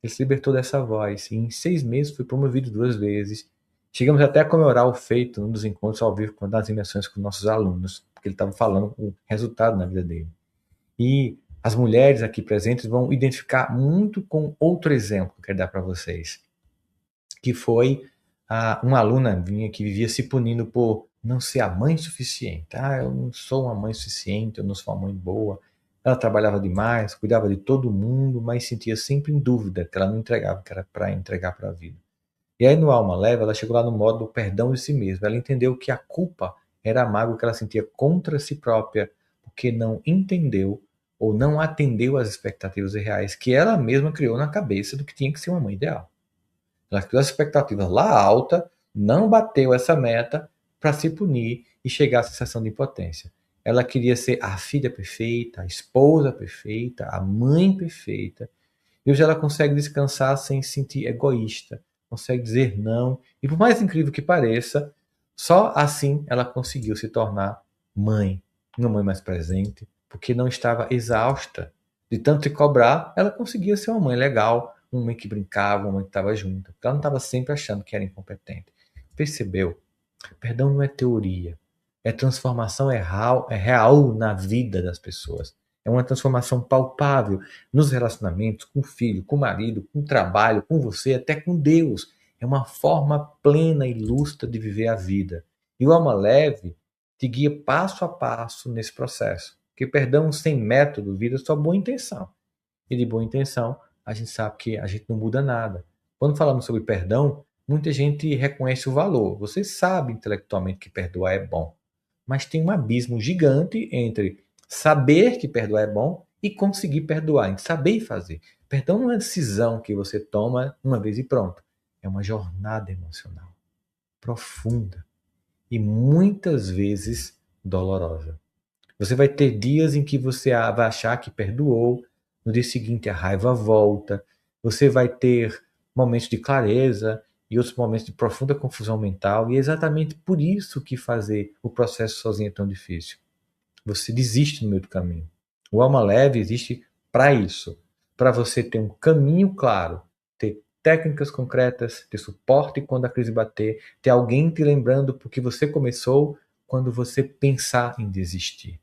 ele se libertou dessa voz. E em 6 meses foi promovido 2 vezes. Chegamos até a comemorar o feito num dos encontros ao vivo, das imersões com nossos alunos, porque ele estava falando o resultado na vida dele. E as mulheres aqui presentes vão identificar muito com outro exemplo que eu quero dar para vocês, que foi uma aluna minha que vivia se punindo por não ser a mãe suficiente. Eu não sou uma mãe suficiente, eu não sou uma mãe boa. Ela trabalhava demais, cuidava de todo mundo, mas sentia sempre em dúvida que ela não entregava, que era para entregar para a vida. E aí no Alma Leve, ela chegou lá no modo do perdão de si mesma. Ela entendeu que a culpa era a mágoa que ela sentia contra si própria, porque não entendeu ou não atendeu às expectativas reais que ela mesma criou na cabeça do que tinha que ser uma mãe ideal. Ela criou as expectativas lá alta, não bateu essa meta para se punir e chegar à sensação de impotência. Ela queria ser a filha perfeita, a esposa perfeita, a mãe perfeita. E hoje ela consegue descansar sem se sentir egoísta, consegue dizer não. E por mais incrível que pareça, só assim ela conseguiu se tornar mãe, uma mãe mais presente, porque não estava exausta. De tanto se cobrar, ela conseguia ser uma mãe legal, uma mãe que brincava, uma mãe que estava junta. Ela não estava sempre achando que era incompetente. Percebeu? Perdão não é teoria. É transformação é real na vida das pessoas. É uma transformação palpável nos relacionamentos, com o filho, com o marido, com o trabalho, com você, até com Deus. É uma forma plena e lúcida de viver a vida. E o Alma Leve te guia passo a passo nesse processo. Porque perdão sem método vira só boa intenção. E de boa intenção, a gente sabe que a gente não muda nada. Quando falamos sobre perdão, muita gente reconhece o valor. Você sabe intelectualmente que perdoar é bom. Mas tem um abismo gigante entre saber que perdoar é bom e conseguir perdoar, em saber e fazer. Perdão não é uma decisão que você toma uma vez e pronto. É uma jornada emocional profunda e muitas vezes dolorosa. Você vai ter dias em que você vai achar que perdoou, no dia seguinte a raiva volta, você vai ter momentos de clareza e outros momentos de profunda confusão mental, e é exatamente por isso que fazer o processo sozinho é tão difícil. Você desiste no meio do caminho. O Alma Leve existe para isso, para você ter um caminho claro, ter técnicas concretas, ter suporte quando a crise bater, ter alguém te lembrando porque você começou quando você pensar em desistir.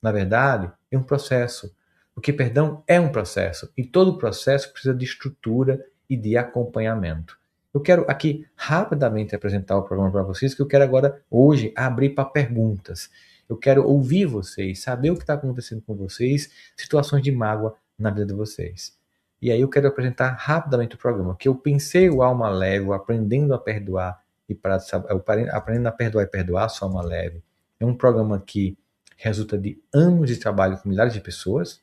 Na verdade, é um processo. Porque perdão é um processo. E todo processo precisa de estrutura e de acompanhamento. Eu quero aqui rapidamente apresentar o programa para vocês, que eu quero agora, hoje, abrir para perguntas. Eu quero ouvir vocês, saber o que está acontecendo com vocês, situações de mágoa na vida de vocês. E aí eu quero apresentar rapidamente o programa, que eu pensei o Alma Leve, o Aprendendo a Perdoar e Aprendendo a Perdoar e Perdoar Sua Alma Leve. É um programa que resulta de anos de trabalho com milhares de pessoas,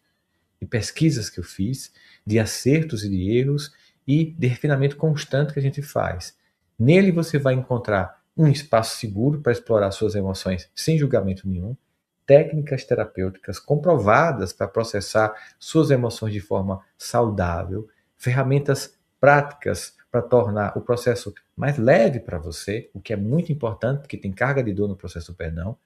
de pesquisas que eu fiz, de acertos e de erros e de refinamento constante que a gente faz. Nele você vai encontrar um espaço seguro para explorar suas emoções sem julgamento nenhum, técnicas terapêuticas comprovadas para processar suas emoções de forma saudável, ferramentas práticas para tornar o processo mais leve para você, o que é muito importante, porque tem carga de dor no processo do perdão.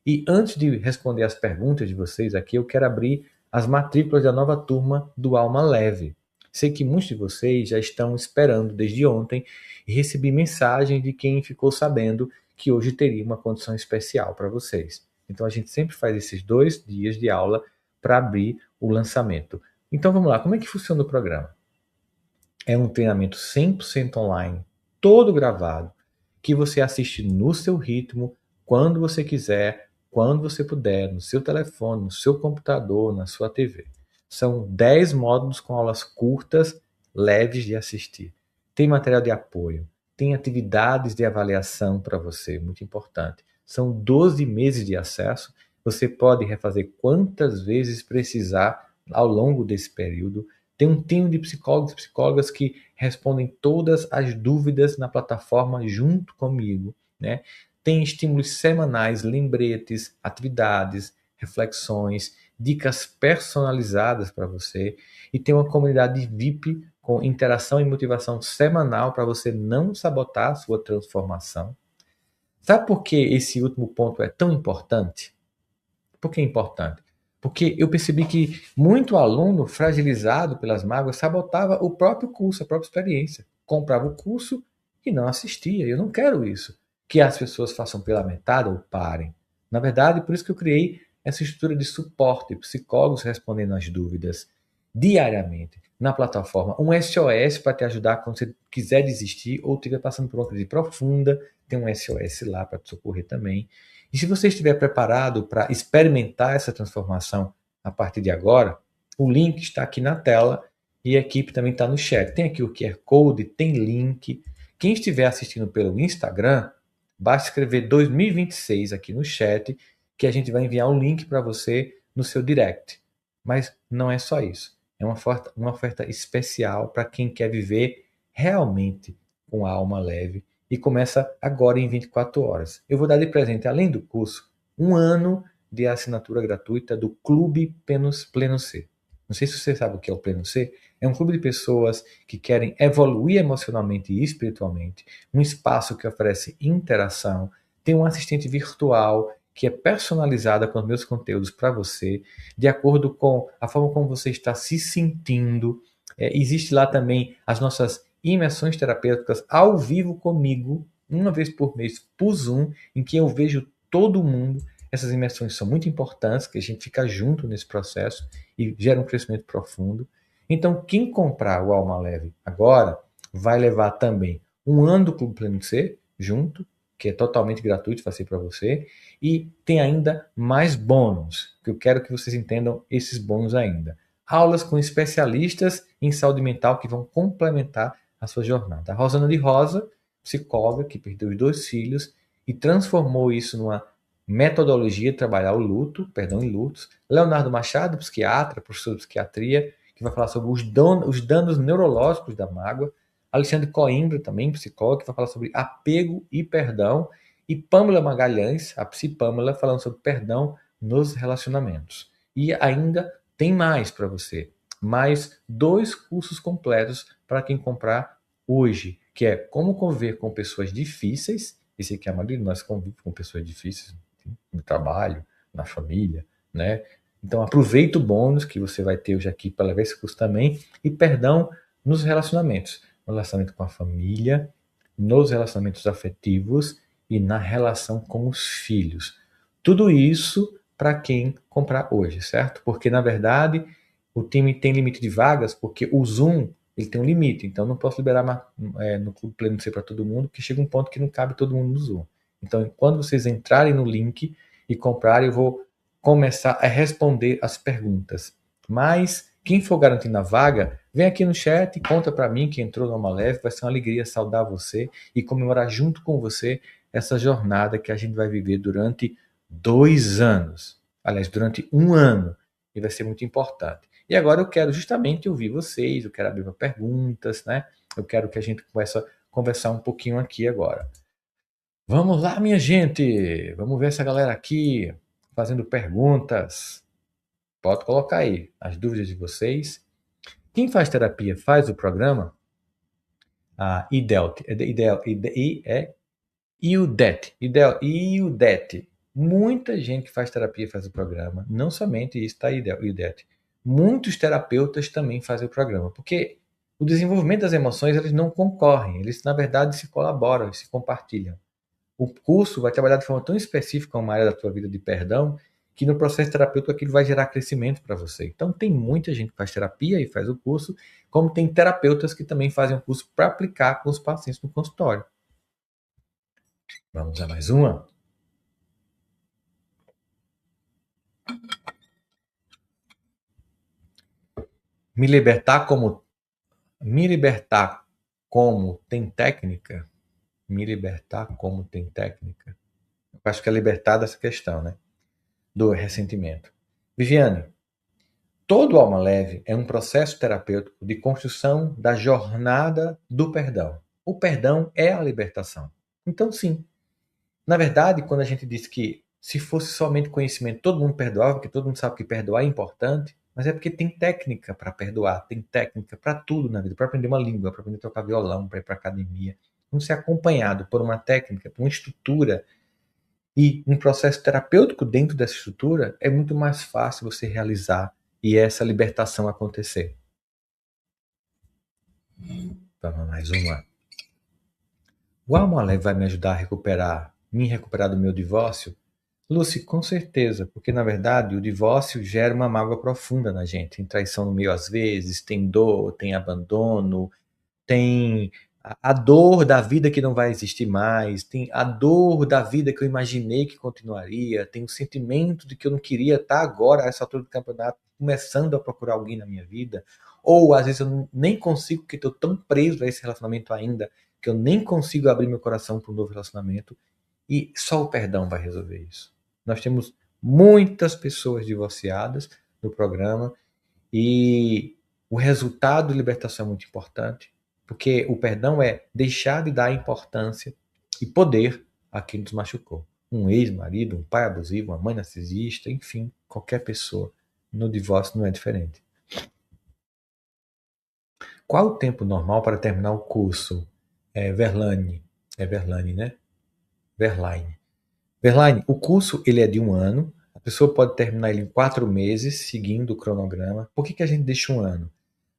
E antes de responder as perguntas de vocês aqui, eu quero abrir as matrículas da nova turma do Alma Leve. Sei que muitos de vocês já estão esperando desde ontem e recebi mensagem de quem ficou sabendo que hoje teria uma condição especial para vocês. Então a gente sempre faz esses 2 dias de aula para abrir o lançamento. Então vamos lá, como é que funciona o programa? É um treinamento 100% online, todo gravado, que você assiste no seu ritmo, quando você quiser, quando você puder, no seu telefone, no seu computador, na sua TV. São 10 módulos com aulas curtas, leves de assistir. Tem material de apoio, tem atividades de avaliação para você, muito importante. São 12 meses de acesso, você pode refazer quantas vezes precisar ao longo desse período. Tem um time de psicólogos e psicólogas que respondem todas as dúvidas na plataforma junto comigo, né? Tem estímulos semanais, lembretes, atividades, reflexões, dicas personalizadas para você e tem uma comunidade VIP com interação e motivação semanal para você não sabotar a sua transformação. Sabe por que esse último ponto é tão importante? Por que é importante? Porque eu percebi que muito aluno fragilizado pelas mágoas sabotava o próprio curso, a própria experiência. Comprava o curso e não assistia. Eu não quero isso. Que as pessoas façam pela metade ou parem. Na verdade, por isso que eu criei essa estrutura de suporte, psicólogos respondendo às dúvidas diariamente na plataforma. Um SOS para te ajudar quando você quiser desistir ou estiver passando por uma crise profunda. Tem um SOS lá para te socorrer também. E se você estiver preparado para experimentar essa transformação a partir de agora, o link está aqui na tela e a equipe também está no chat. Tem aqui o QR Code, tem link. Quem estiver assistindo pelo Instagram, basta escrever 2026 aqui no chat que a gente vai enviar um link para você no seu direct. Mas não é só isso. É uma oferta especial para quem quer viver realmente com a alma leve e começa agora em 24 horas. Eu vou dar de presente, além do curso, 1 ano de assinatura gratuita do Clube Pleno C. Não sei se você sabe o que é o Pleno C. É um clube de pessoas que querem evoluir emocionalmente e espiritualmente, um espaço que oferece interação, tem um assistente virtual que é personalizada com os meus conteúdos para você, de acordo com a forma como você está se sentindo. Existe lá também as nossas imersões terapêuticas ao vivo comigo, uma vez por mês, por Zoom, em que eu vejo todo mundo. Essas imersões são muito importantes, que a gente fica junto nesse processo e gera um crescimento profundo. Então, quem comprar o Alma Leve agora vai levar também 1 ano do Clube Pleno C junto, que é totalmente gratuito, vai ser para você, e tem ainda mais bônus, que eu quero que vocês entendam esses bônus ainda. Aulas com especialistas em saúde mental que vão complementar a sua jornada. A Rosana de Rosa, psicóloga que perdeu os 2 filhos e transformou isso numa metodologia de trabalhar o luto, perdão, em lutos. Leonardo Machado, psiquiatra, professor de psiquiatria, que vai falar sobre os danos neurológicos da mágoa. Alexandre Coimbra, também psicólogo, que vai falar sobre apego e perdão. E Pamela Magalhães, a Psi Pamela, falando sobre perdão nos relacionamentos. E ainda tem mais para você. Mais 2 cursos completos para quem comprar hoje, que é como conviver com pessoas difíceis. Esse aqui é a maioria de nós convive com pessoas difíceis no trabalho, na família, né? Então aproveita o bônus que você vai ter hoje aqui para levar esse curso também e perdão nos relacionamentos, no relacionamento com a família, nos relacionamentos afetivos e na relação com os filhos. Tudo isso para quem comprar hoje, certo? Porque na verdade o time tem limite de vagas, porque o Zoom ele tem um limite, então não posso liberar no Clube Pleno C para todo mundo, porque chega um ponto que não cabe todo mundo no Zoom. Então, quando vocês entrarem no link e comprarem, eu vou começar a responder as perguntas. Mas quem for garantindo a vaga, vem aqui no chat e conta para mim que entrou no Alma Leve, vai ser uma alegria saudar você e comemorar junto com você essa jornada que a gente vai viver durante 2 anos. Aliás, durante 1 ano. E vai ser muito importante. E agora eu quero justamente ouvir vocês, eu quero abrir para perguntas, né? Eu quero que a gente comece a conversar um pouquinho aqui agora. Vamos lá, minha gente! Vamos ver essa galera aqui fazendo perguntas. Pode colocar aí as dúvidas de vocês. Quem faz terapia faz o programa? A IDELT. IUDET. Muita gente que faz terapia faz o programa. Não somente isso, tá, IUDET. Muitos terapeutas também fazem o programa, porque o desenvolvimento das emoções eles não concorrem, eles na verdade se colaboram, se compartilham. O curso vai trabalhar de forma tão específica uma área da tua vida de perdão que no processo terapêutico aquilo vai gerar crescimento para você. Então tem muita gente que faz terapia e faz o curso, como tem terapeutas que também fazem o curso para aplicar com os pacientes no consultório. Vamos a mais uma? Me libertar como tem técnica? Me libertar como tem técnica? Eu acho que é libertar dessa questão, né? Do ressentimento. Viviane, todo Alma Leve é um processo terapêutico de construção da jornada do perdão. O perdão é a libertação. Então, sim. Na verdade, quando a gente diz que se fosse somente conhecimento, todo mundo perdoava, porque todo mundo sabe que perdoar é importante, Mas é porque tem técnica para perdoar, tem técnica para tudo na vida, para aprender uma língua, para aprender a tocar violão, para ir para academia. Vamos ser acompanhado por uma técnica, por uma estrutura e um processo terapêutico dentro dessa estrutura, é muito mais fácil você realizar e essa libertação acontecer. Vamos mais uma. O Alma Leve vai me ajudar a me recuperar do meu divórcio? Lucy, com certeza, porque na verdade o divórcio gera uma mágoa profunda na gente. Tem traição no meio às vezes, tem dor, tem abandono, tem a dor da vida que não vai existir mais, tem a dor da vida que eu imaginei que continuaria, tem o sentimento de que eu não queria estar agora, a essa altura do campeonato, começando a procurar alguém na minha vida, ou às vezes eu nem consigo, porque estou tão preso a esse relacionamento ainda, que eu nem consigo abrir meu coração para um novo relacionamento, e só o perdão vai resolver isso. Nós temos muitas pessoas divorciadas no programa, e o resultado de libertação é muito importante, porque o perdão é deixar de dar importância e poder a quem nos machucou. Um ex-marido, um pai abusivo, uma mãe narcisista, enfim, qualquer pessoa. No divórcio não é diferente. Qual o tempo normal para terminar o curso? Verlaine, né? Verlaine. Verlaine, o curso ele é de 1 ano, a pessoa pode terminar ele em 4 meses, seguindo o cronograma. Por que a gente deixa 1 ano?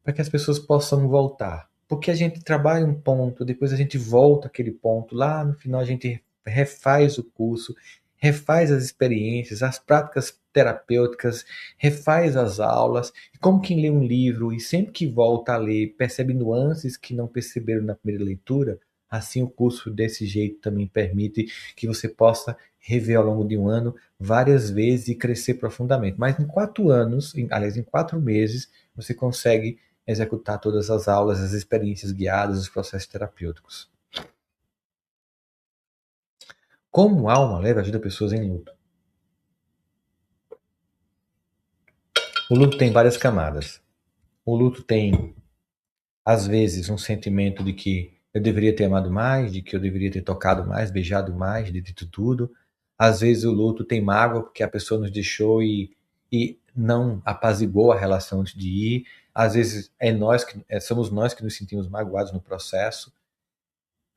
Para que as pessoas possam voltar. Porque a gente trabalha um ponto, depois a gente volta àquele ponto, lá no final a gente refaz o curso, refaz as experiências, as práticas terapêuticas, refaz as aulas, e como quem lê um livro e sempre que volta a ler percebe nuances que não perceberam na primeira leitura, assim o curso desse jeito também permite que você possa rever ao longo de 1 ano várias vezes e crescer profundamente. Mas em 4 anos, aliás, em 4 meses, você consegue executar todas as aulas, as experiências guiadas, os processos terapêuticos. Como Alma Leve ajuda pessoas em luto? O luto tem várias camadas. O luto tem, às vezes, um sentimento de que eu deveria ter amado mais, de que eu deveria ter tocado mais, beijado mais, de dito tudo. Às vezes o luto tem mágoa porque a pessoa nos deixou e não apaziguou a relação antes de ir. Às vezes somos nós que nos sentimos magoados no processo.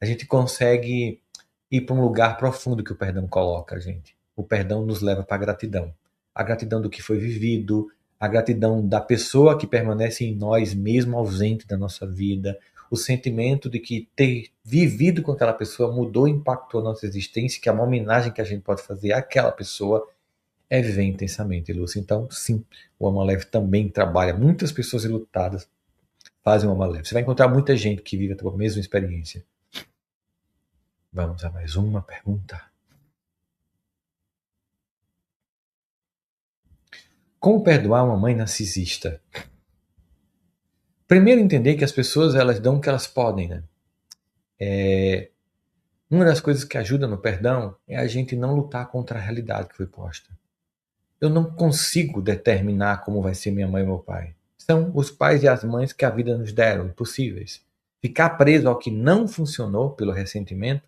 A gente consegue ir para um lugar profundo que o perdão coloca a gente. O perdão nos leva para a gratidão. A gratidão do que foi vivido, a gratidão da pessoa que permanece em nós, mesmo ausente da nossa vida, o sentimento de que ter vivido com aquela pessoa mudou, impactou a nossa existência, que a maior homenagem que a gente pode fazer àquela pessoa é viver intensamente, Lúcia. Então, sim, o Alma Leve também trabalha. Muitas pessoas enlutadas fazem o Alma Leve. Você vai encontrar muita gente que vive a mesma experiência. Vamos a mais uma pergunta. Como perdoar uma mãe narcisista? Primeiro, entender que as pessoas elas dão o que elas podem, né? Uma das coisas que ajuda no perdão é a gente não lutar contra a realidade que foi posta. Eu não consigo determinar como vai ser minha mãe e meu pai. São os pais e as mães que a vida nos deram, impossíveis. Ficar preso ao que não funcionou pelo ressentimento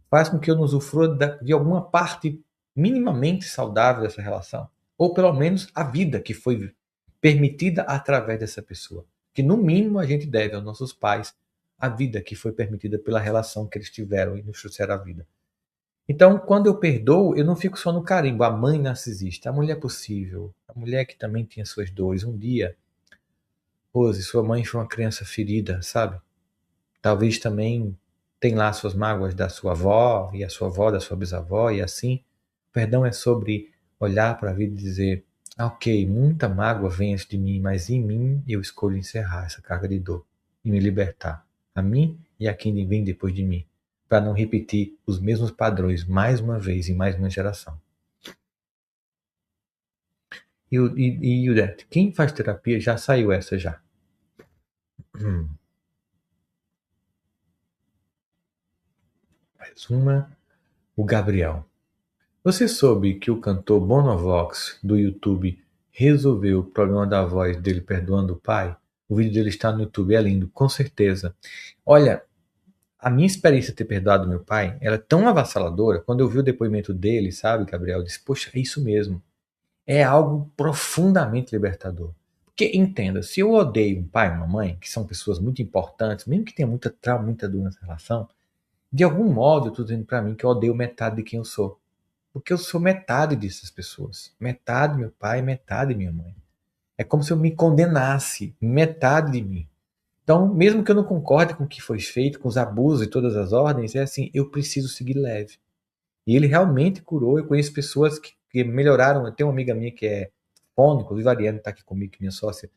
faz com que eu não usufrua de alguma parte minimamente saudável dessa relação. Ou pelo menos a vida que foi permitida através dessa pessoa. Que no mínimo a gente deve aos nossos pais a vida que foi permitida pela relação que eles tiveram e nos trouxeram à vida. Então, quando eu perdoo, eu não fico só no carimbo, a mãe narcisista, a mulher possível, a mulher que também tinha suas dores. Um dia, Rose, sua mãe foi uma criança ferida, sabe? Talvez também tem lá suas mágoas da sua avó, e a sua avó da sua bisavó, e assim. Perdão é sobre olhar para a vida e dizer: ok, muita mágoa vem antes de mim, mas em mim eu escolho encerrar essa carga de dor e me libertar, a mim e a quem vem depois de mim, para não repetir os mesmos padrões mais uma vez em mais uma geração. E Yudete, quem faz terapia já saiu essa já. Mais uma. O Gabriel. Você soube que o cantor Bonovox do YouTube resolveu o problema da voz dele perdoando o pai? O vídeo dele está no YouTube, é lindo, com certeza. Olha, a minha experiência de ter perdoado meu pai, ela é tão avassaladora, quando eu vi o depoimento dele, sabe, Gabriel, eu disse, poxa, é isso mesmo. É algo profundamente libertador. Porque, entenda, se eu odeio um pai e uma mãe, que são pessoas muito importantes, mesmo que tenha muita trauma, muita dor nessa relação, de algum modo eu estou dizendo para mim que eu odeio metade de quem eu sou. Porque eu sou metade dessas pessoas. Metade meu pai, metade minha mãe. É como se eu me condenasse, metade de mim. Então, mesmo que eu não concorde com o que foi feito, com os abusos e todas as ordens, é assim, eu preciso seguir leve. E ele realmente curou. Eu conheço pessoas que melhoraram. Eu tenho uma amiga minha que é fônica, inclusive a Ariane está aqui comigo, que é minha sócia,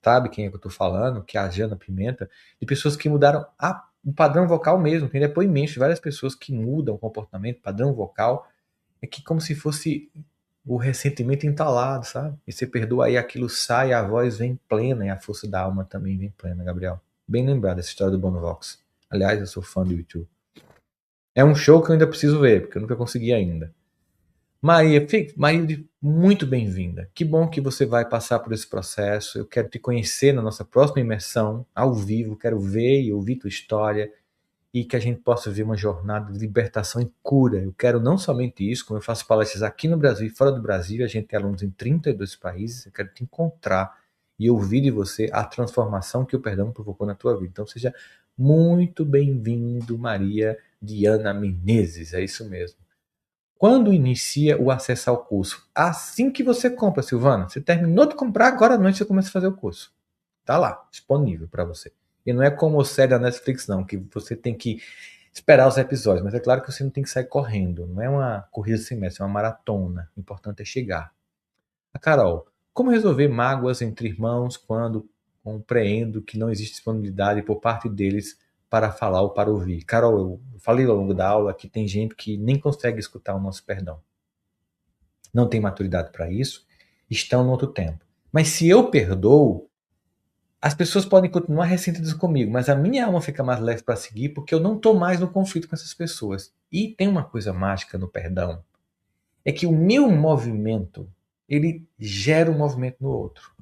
sabe quem é que eu estou falando, que é a Jana Pimenta, de pessoas que mudaram o padrão vocal mesmo. Tem depoimentos de várias pessoas que mudam o comportamento, padrão vocal, é que como se fosse o ressentimento entalado, sabe? E você perdoa aí, aquilo sai, a voz vem plena, e a força da alma também vem plena, Gabriel. Bem lembrado essa história do Bono Vox. Aliás, eu sou fã do YouTube. É um show que eu ainda preciso ver, porque eu nunca consegui ainda. Maria, muito bem-vinda. Que bom que você vai passar por esse processo. Eu quero te conhecer na nossa próxima imersão, ao vivo. Quero ver e ouvir tua história e que a gente possa ver uma jornada de libertação e cura. Eu quero não somente isso, como eu faço palestras aqui no Brasil e fora do Brasil, a gente tem alunos em 32 países. Eu quero te encontrar e ouvir de você a transformação que o perdão provocou na tua vida. Então seja muito bem-vindo, Maria Diana Menezes. É isso mesmo. Quando inicia o acesso ao curso? Assim que você compra, Silvana. Você terminou de comprar, agora à noite você começa a fazer o curso. Tá lá, disponível para você. E não é como o série da Netflix, não, que você tem que esperar os episódios. Mas é claro que você não tem que sair correndo. Não é uma corrida sem meta, é uma maratona. O importante é chegar. A Carol, como resolver mágoas entre irmãos quando compreendo que não existe disponibilidade por parte deles para falar ou para ouvir? Carol, eu falei ao longo da aula que tem gente que nem consegue escutar o nosso perdão. Não tem maturidade para isso, estão no outro tempo. Mas se eu perdoo, as pessoas podem continuar ressentidas comigo, mas a minha alma fica mais leve para seguir porque eu não estou mais no conflito com essas pessoas. E tem uma coisa mágica no perdão, é que o meu movimento, ele gera um movimento no outro.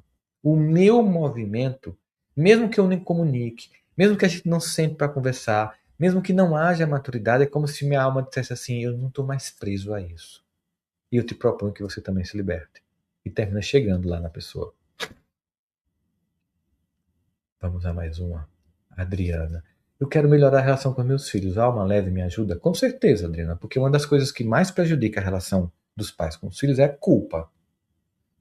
O meu movimento, mesmo que eu nem comunique, mesmo que a gente não sente para conversar, mesmo que não haja maturidade, é como se minha alma dissesse assim, eu não estou mais preso a isso. E eu te proponho que você também se liberte. E termina chegando lá na pessoa. Vamos a mais uma. Adriana. Eu quero melhorar a relação com meus filhos. A alma leve me ajuda? Com certeza, Adriana, porque uma das coisas que mais prejudica a relação dos pais com os filhos é a culpa.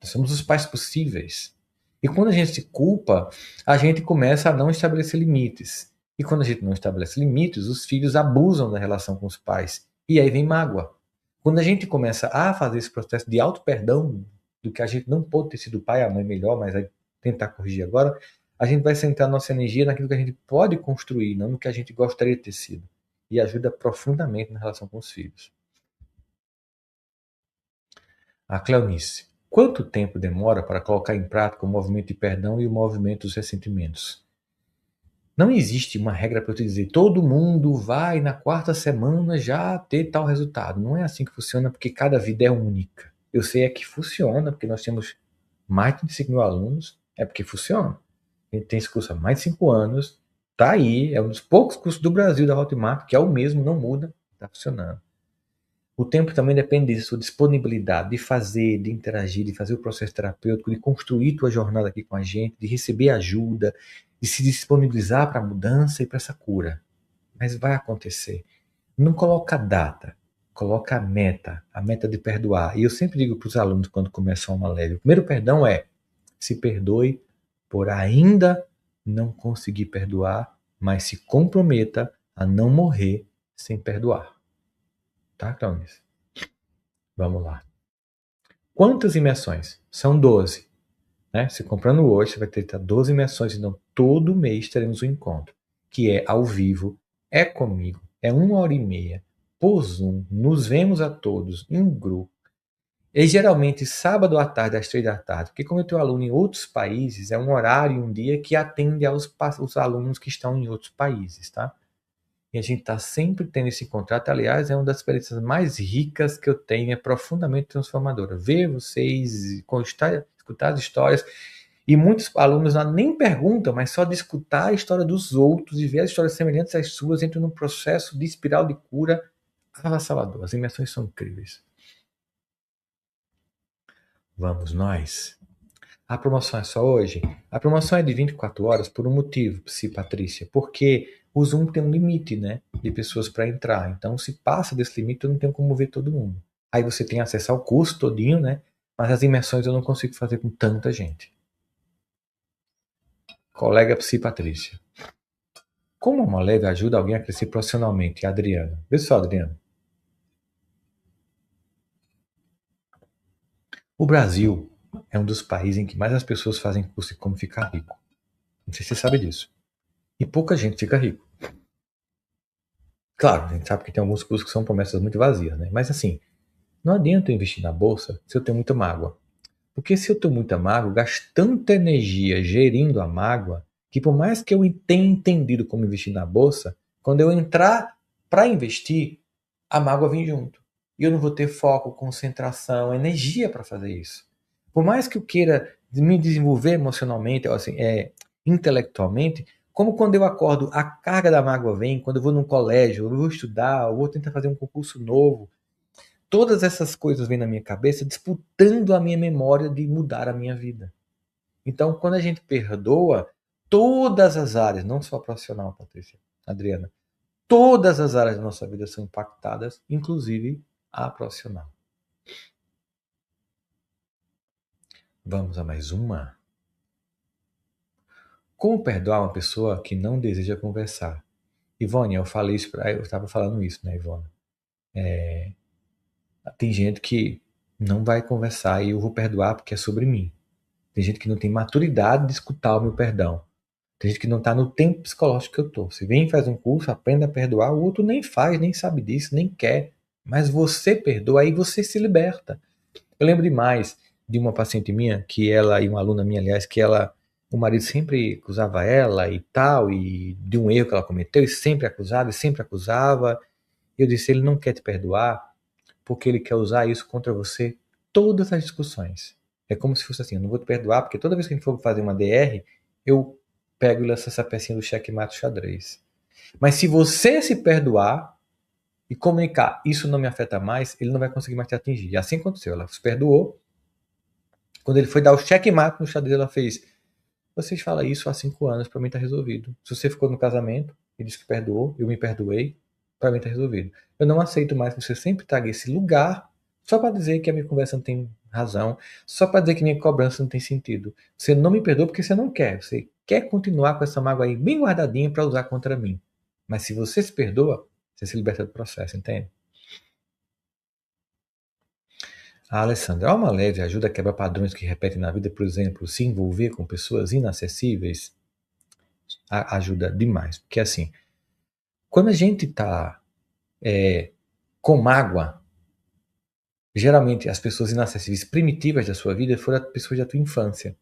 Nós somos os pais possíveis. E quando a gente se culpa, a gente começa a não estabelecer limites. E quando a gente não estabelece limites, os filhos abusam da relação com os pais. E aí vem mágoa. Quando a gente começa a fazer esse processo de auto-perdão, do que a gente não pôde ter sido pai, a mãe melhor, mas vai tentar corrigir agora, a gente vai centrar nossa energia naquilo que a gente pode construir, não no que a gente gostaria de ter sido. E ajuda profundamente na relação com os filhos. A Cleonice. Quanto tempo demora para colocar em prática o movimento de perdão e o movimento dos ressentimentos? Não existe uma regra para eu te dizer, todo mundo vai na quarta semana já ter tal resultado. Não é assim que funciona, porque cada vida é única. Eu sei é que funciona, porque nós temos mais de 25 mil alunos, é porque funciona. A gente tem esse curso há mais de 5 anos, tá aí, é um dos poucos cursos do Brasil da Hotmart, que é o mesmo, não muda, está funcionando. O tempo também depende da sua disponibilidade de fazer, de interagir, de fazer o processo terapêutico, de construir tua jornada aqui com a gente, de receber ajuda, de se disponibilizar para a mudança e para essa cura. Mas vai acontecer. Não coloca data, coloca a meta de perdoar. E eu sempre digo para os alunos quando começam uma leve, o primeiro perdão é se perdoe por ainda não conseguir perdoar, mas se comprometa a não morrer sem perdoar. Tá, Cláudia? Vamos lá. Quantas imersões? São 12. Né? Se comprando hoje, você vai ter 12 imersões. Então, todo mês teremos um encontro, que é ao vivo, é comigo, é 1h30, por Zoom. Nos vemos a todos em grupo. E geralmente sábado à tarde, às 3 da tarde, porque como eu tenho aluno em outros países, é um horário e um dia que atende aos alunos que estão em outros países, tá? E a gente está sempre tendo esse contrato. Aliás, é uma das experiências mais ricas que eu tenho, é profundamente transformadora. Ver vocês, escutar as histórias. E muitos alunos nem perguntam, mas só de escutar a história dos outros e ver as histórias semelhantes às suas, entram num processo de espiral de cura avassalador. As imersões são incríveis. Vamos nós. A promoção é só hoje? A promoção é de 24 horas por um motivo, Patrícia, porque o Zoom tem um limite, né, de pessoas para entrar. Então, se passa desse limite, eu não tenho como ver todo mundo. Aí você tem acesso ao curso todinho, né, mas as imersões eu não consigo fazer com tanta gente. Colega Patrícia. Como uma leve ajuda alguém a crescer profissionalmente? Adriana. Vê só, Adriana. O Brasil é um dos países em que mais as pessoas fazem curso de como ficar rico. Não sei se você sabe disso. E pouca gente fica rico. Claro, a gente sabe que tem alguns cursos que são promessas muito vazias, né? Mas assim, não adianta eu investir na bolsa se eu tenho muita mágoa. Porque se eu tenho muita mágoa, eu gasto tanta energia gerindo a mágoa, que por mais que eu tenha entendido como investir na bolsa, quando eu entrar para investir, a mágoa vem junto. E eu não vou ter foco, concentração, energia para fazer isso. Por mais que eu queira me desenvolver emocionalmente, assim, intelectualmente, como quando eu acordo, a carga da mágoa vem, quando eu vou num colégio, eu vou estudar, eu vou tentar fazer um concurso novo, todas essas coisas vêm na minha cabeça disputando a minha memória de mudar a minha vida. Então, quando a gente perdoa, todas as áreas, não só a profissional, Patrícia, Adriana, todas as áreas da nossa vida são impactadas, inclusive a profissional. Vamos a mais uma? Como perdoar uma pessoa que não deseja conversar? Ivone, eu falei isso, eu estava falando isso, né, Ivone? Tem gente que não vai conversar e eu vou perdoar porque é sobre mim. Tem gente que não tem maturidade de escutar o meu perdão. Tem gente que não está no tempo psicológico que eu estou. Você vem e faz um curso, aprende a perdoar, o outro nem faz, nem sabe disso, nem quer. Mas você perdoa, aí você se liberta. Eu lembro demais de uma paciente minha, que ela, e uma aluna minha, aliás, que ela, o marido sempre acusava ela e tal, e de um erro que ela cometeu, e sempre acusava. E eu disse, ele não quer te perdoar, porque ele quer usar isso contra você todas as discussões. É como se fosse assim, eu não vou te perdoar, porque toda vez que a gente for fazer uma DR, eu pego e lanço essa pecinha do checkmate xadrez. Mas se você se perdoar e comunicar, isso não me afeta mais, ele não vai conseguir mais te atingir. E assim aconteceu, ela se perdoou. Quando ele foi dar o checkmate no xadrez, ela fez, vocês falam isso há 5 anos, pra mim tá resolvido. Se você ficou no casamento e disse que perdoou, eu me perdoei, pra mim tá resolvido. Eu não aceito mais que você sempre traga esse lugar só pra dizer que a minha conversa não tem razão, só pra dizer que minha cobrança não tem sentido. Você não me perdoa porque você não quer. Você quer continuar com essa mágoa aí bem guardadinha pra usar contra mim. Mas se você se perdoa, você se liberta do processo, entende? A Alessandra, alma leve ajuda a quebrar padrões que repetem na vida, por exemplo, se envolver com pessoas inacessíveis, ajuda demais. Porque assim, quando a gente está com mágoa, geralmente as pessoas inacessíveis primitivas da sua vida foram as pessoas da tua infância.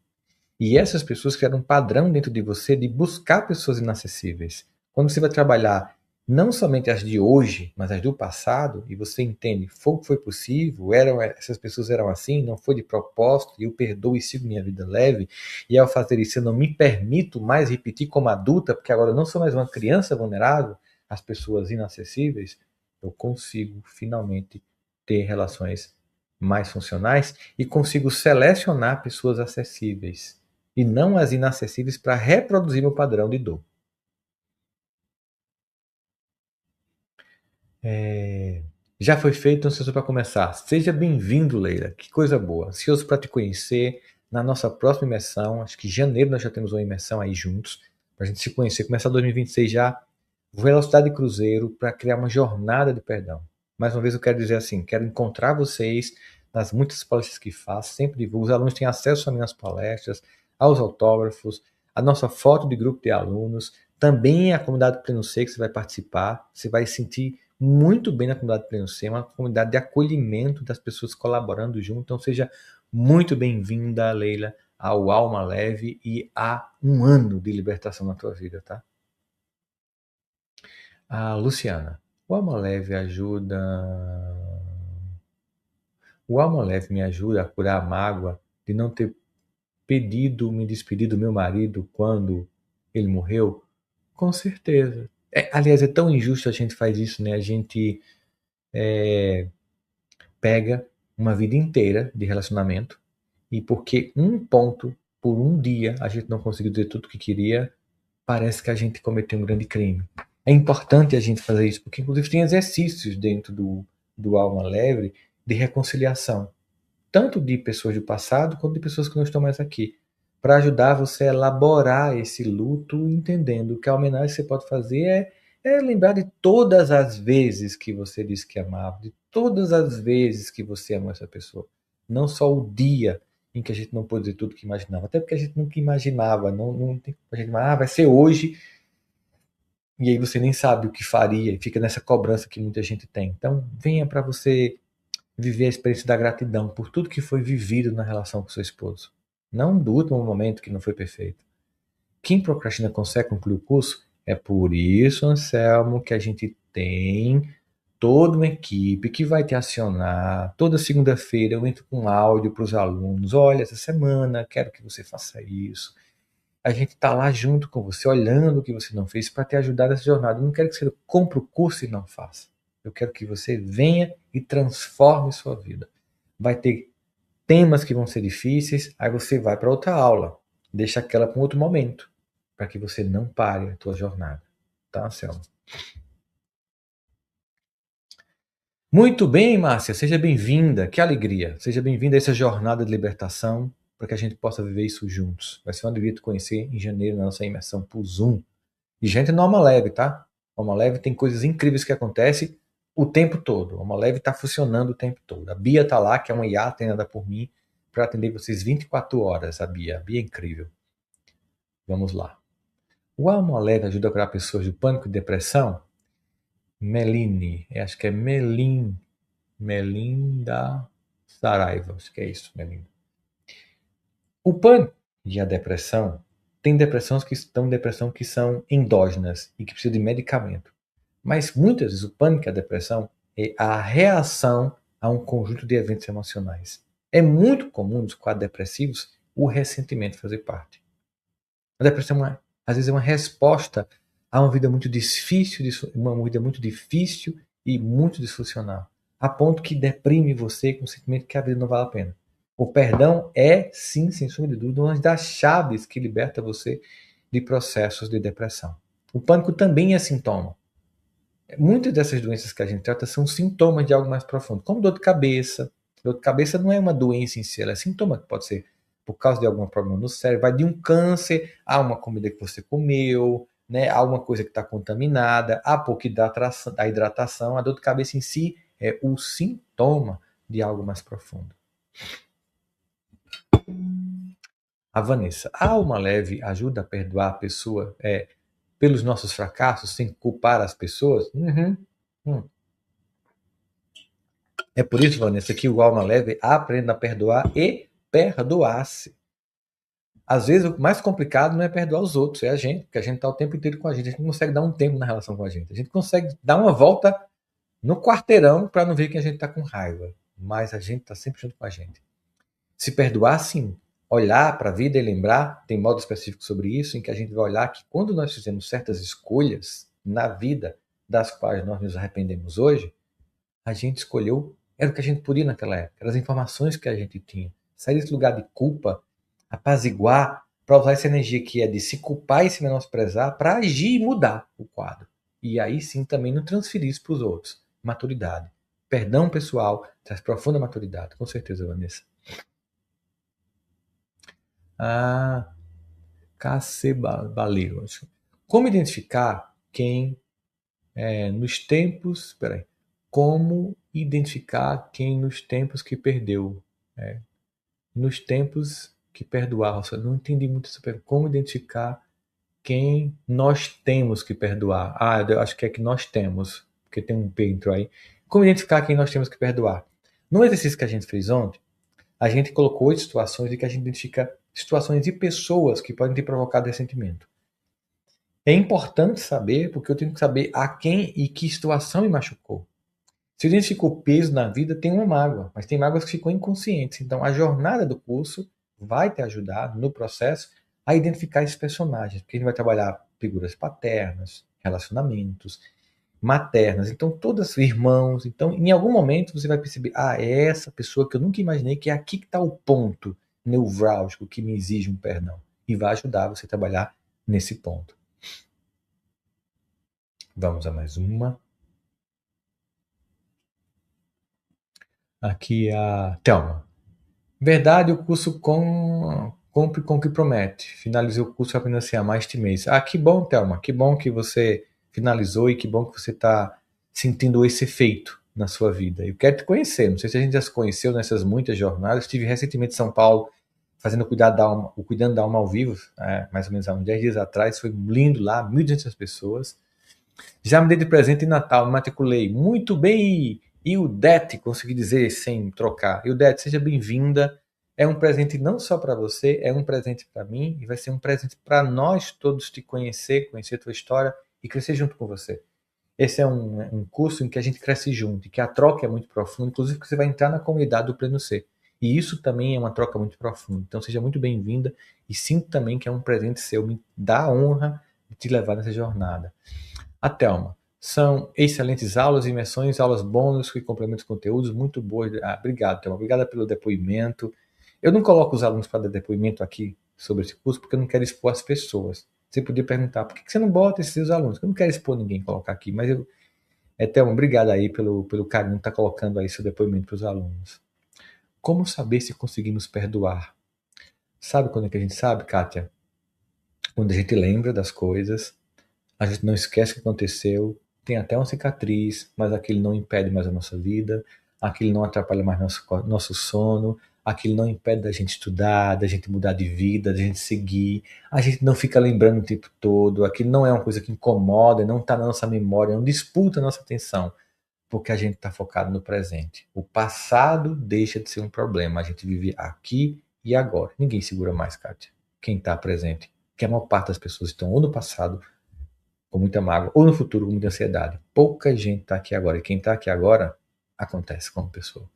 E essas pessoas criaram um padrão dentro de você de buscar pessoas inacessíveis. Quando você vai trabalhar não somente as de hoje, mas as do passado, e você entende, foi possível, essas pessoas eram assim, não foi de propósito, e eu perdoo e sigo minha vida leve, e ao fazer isso eu não me permito mais repetir como adulta, porque agora eu não sou mais uma criança vulnerável, às pessoas inacessíveis, eu consigo finalmente ter relações mais funcionais e consigo selecionar pessoas acessíveis e não as inacessíveis para reproduzir meu padrão de dor. Já foi feito, não sei para começar. Seja bem-vindo, Leila. Que coisa boa. Ansioso para te conhecer na nossa próxima imersão. Acho que em janeiro nós já temos uma imersão aí juntos, para a gente se conhecer. Começar 2026 já, velocidade de cruzeiro, para criar uma jornada de perdão. Mais uma vez eu quero dizer assim, quero encontrar vocês nas muitas palestras que faço, sempre divulgo. Os alunos têm acesso às minhas palestras, aos autógrafos, a nossa foto de grupo de alunos, também a comunidade Pleno C que você vai participar, você vai sentir muito bem na comunidade Pleno C, uma comunidade de acolhimento das pessoas colaborando junto. Então seja muito bem-vinda, Leila, ao Alma Leve e a um ano de libertação na tua vida, tá? A Luciana, o Alma Leve ajuda. O Alma Leve me ajuda a curar a mágoa de não ter me despedir do meu marido quando ele morreu? Com certeza. Aliás, é tão injusto a gente faz isso, né? A gente pega uma vida inteira de relacionamento e porque um ponto por um dia a gente não conseguiu dizer tudo o que queria, parece que a gente cometeu um grande crime. É importante a gente fazer isso, porque inclusive tem exercícios dentro do Alma Leve de reconciliação, tanto de pessoas do passado quanto de pessoas que não estão mais aqui, para ajudar você a elaborar esse luto, entendendo que a homenagem que você pode fazer é lembrar de todas as vezes que você disse que amava, de todas as vezes que você amou essa pessoa. Não só o dia em que a gente não pôde dizer tudo que imaginava, até porque a gente nunca imaginava, não tem, a gente vai ser hoje, e aí você nem sabe o que faria, e fica nessa cobrança que muita gente tem. Então, venha para você viver a experiência da gratidão por tudo que foi vivido na relação com seu esposo. Não do último momento que não foi perfeito. Quem procrastina consegue concluir o curso? É por isso, Anselmo, que a gente tem toda uma equipe que vai te acionar. Toda segunda-feira eu entro com um áudio para os alunos. Olha, essa semana quero que você faça isso. A gente está lá junto com você, olhando o que você não fez para te ajudar nessa jornada. Eu não quero que você compre o curso e não faça. Eu quero que você venha e transforme sua vida. Vai ter temas que vão ser difíceis, aí você vai para outra aula. Deixa aquela para um outro momento, para que você não pare a tua jornada. Tá, Anselmo? Muito bem, Márcia, seja bem-vinda. Que alegria. Seja bem-vinda a essa jornada de libertação, para que a gente possa viver isso juntos. Vai ser uma alegria te conhecer em janeiro na nossa imersão por Zoom. E gente no Alma Leve, tá? O Alma Leve tem coisas incríveis que acontecem o tempo todo. O Alma Leve está funcionando o tempo todo. A Bia tá lá, que é uma IA treinada por mim, para atender vocês 24 horas. A Bia é incrível. Vamos lá. O Alma Leve ajuda a curar pessoas de pânico e depressão? Meline, acho que é Melinda Saraiva, acho que é isso, Melinda. O pânico e a depressão, tem depressão que são endógenas e que precisam de medicamento. Mas muitas vezes o pânico e a depressão é a reação a um conjunto de eventos emocionais. É muito comum nos quadros depressivos o ressentimento fazer parte. A depressão, às vezes, é uma resposta a uma vida muito difícil, e muito disfuncional, a ponto que deprime você com o sentimento que a vida não vale a pena. O perdão é, sim, sem sombra de dúvida, uma das chaves que liberta você de processos de depressão. O pânico também é sintoma. Muitas dessas doenças que a gente trata são sintomas de algo mais profundo, como dor de cabeça. Dor de cabeça não é uma doença em si, ela é sintoma que pode ser por causa de algum problema no cérebro, vai de um câncer a uma comida que você comeu, né, a uma coisa que está contaminada, a pouca hidratação. A dor de cabeça em si é o sintoma de algo mais profundo. A Vanessa, a alma leve ajuda a perdoar a pessoa pelos nossos fracassos, sem culpar as pessoas? É por isso, Vanessa, que o alma leve aprende a perdoar e perdoar-se. Às vezes, o mais complicado não é perdoar os outros, é a gente, porque a gente está o tempo inteiro com a gente não consegue dar um tempo na relação com a gente consegue dar uma volta no quarteirão para não ver que a gente está com raiva, mas a gente está sempre junto com a gente. Se perdoar, sim. Olhar para a vida e lembrar, tem modo específico sobre isso, em que a gente vai olhar que quando nós fizemos certas escolhas na vida, das quais nós nos arrependemos hoje, a gente escolheu, era o que a gente podia naquela época, eram as informações que a gente tinha. Sair desse lugar de culpa, apaziguar, para usar essa energia que é de se culpar e se menosprezar, para agir e mudar o quadro. E aí sim também não transferir isso para os outros. Maturidade. Perdão pessoal traz profunda maturidade, com certeza, Vanessa. Cacebaleiro. Como identificar quem nos tempos. Peraí. Como identificar quem nos tempos que perdeu? Nos tempos que perdoar. Não entendi muito essa pergunta. Como identificar quem nós temos que perdoar? Eu acho que é que nós temos, porque tem um Pedro aí. Como identificar quem nós temos que perdoar? No exercício que a gente fez ontem, a gente colocou 8 situações em que a gente identifica situações e pessoas que podem ter provocado ressentimento. É importante saber, porque eu tenho que saber a quem e que situação me machucou. Se eu identifico peso na vida, tem uma mágoa, mas tem mágoas que ficam inconscientes. Então, a jornada do curso vai te ajudar no processo a identificar esses personagens, porque a gente vai trabalhar figuras paternas, relacionamentos, maternas, então todas irmãos. Então, em algum momento você vai perceber, é essa pessoa que eu nunca imaginei que é aqui que está o ponto nevrálgico que me exige um perdão. E vai ajudar você a trabalhar nesse ponto. Vamos a mais uma. Aqui a Thelma. Verdade, o curso cumpre com o que promete. Finalizei o curso apenas assim há mais de mês. Ah, que bom, Thelma. Que bom que você finalizou e que bom que você está sentindo esse efeito na sua vida. Eu quero te conhecer. Não sei se a gente já se conheceu nessas muitas jornadas. Estive recentemente em São Paulo fazendo o Cuidando da Alma ao vivo, mais ou menos há uns 10 dias atrás. Foi lindo lá, 1.200 pessoas. Já me dei de presente em Natal, me matriculei. Muito bem! E o Det, consegui dizer sem trocar. E o Det, seja bem-vinda. É um presente não só para você, é um presente para mim e vai ser um presente para nós todos te conhecer, conhecer a tua história e crescer junto com você. Esse é um curso em que a gente cresce junto e que a troca é muito profunda, inclusive que você vai entrar na comunidade do Pleno Ser. E isso também é uma troca muito profunda. Então seja muito bem-vinda e sinto também que é um presente seu, me dá a honra de te levar nessa jornada. A Thelma. São excelentes aulas, imersões, aulas bônus que complementam os conteúdos, muito boas. Obrigado, Thelma. Obrigada pelo depoimento. Eu não coloco os alunos para dar depoimento aqui sobre esse curso porque eu não quero expor as pessoas. Você podia perguntar, por que você não bota esses seus alunos? Eu não quero expor ninguém, colocar aqui, mas Thelma, obrigado aí pelo carinho de estar colocando aí seu depoimento para os alunos. Como saber se conseguimos perdoar? Sabe quando é que a gente sabe, Kátia? Quando a gente lembra das coisas, a gente não esquece o que aconteceu, tem até uma cicatriz, mas aquilo não impede mais a nossa vida, aquilo não atrapalha mais nosso sono, aquilo não impede da gente estudar, da gente mudar de vida, da gente seguir, a gente não fica lembrando o tempo todo, aquilo não é uma coisa que incomoda, não está na nossa memória, não disputa a nossa atenção, porque a gente está focado no presente. O passado deixa de ser um problema, a gente vive aqui e agora. Ninguém segura mais, Kátia, quem está presente. Porque a maior parte das pessoas estão ou no passado com muita mágoa, ou no futuro com muita ansiedade. Pouca gente está aqui agora. E quem está aqui agora, acontece como pessoa.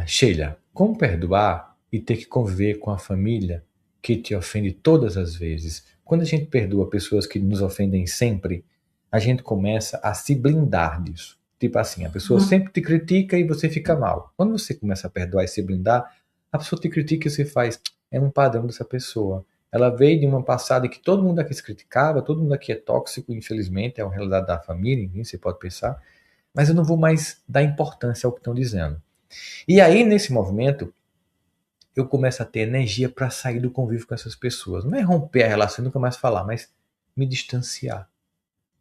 Sheila, como perdoar e ter que conviver com a família que te ofende todas as vezes? Quando a gente perdoa pessoas que nos ofendem sempre, a gente começa a se blindar disso. Tipo assim, a pessoa sempre te critica e você fica mal. Quando você começa a perdoar e se blindar, a pessoa te critica e você faz, é um padrão dessa pessoa. Ela veio de uma passada em que todo mundo aqui se criticava, todo mundo aqui é tóxico, infelizmente, é uma realidade da família, enfim, você pode pensar, mas eu não vou mais dar importância ao que estão dizendo. E aí, nesse movimento, eu começo a ter energia para sair do convívio com essas pessoas. Não é romper a relação e nunca mais falar, mas me distanciar,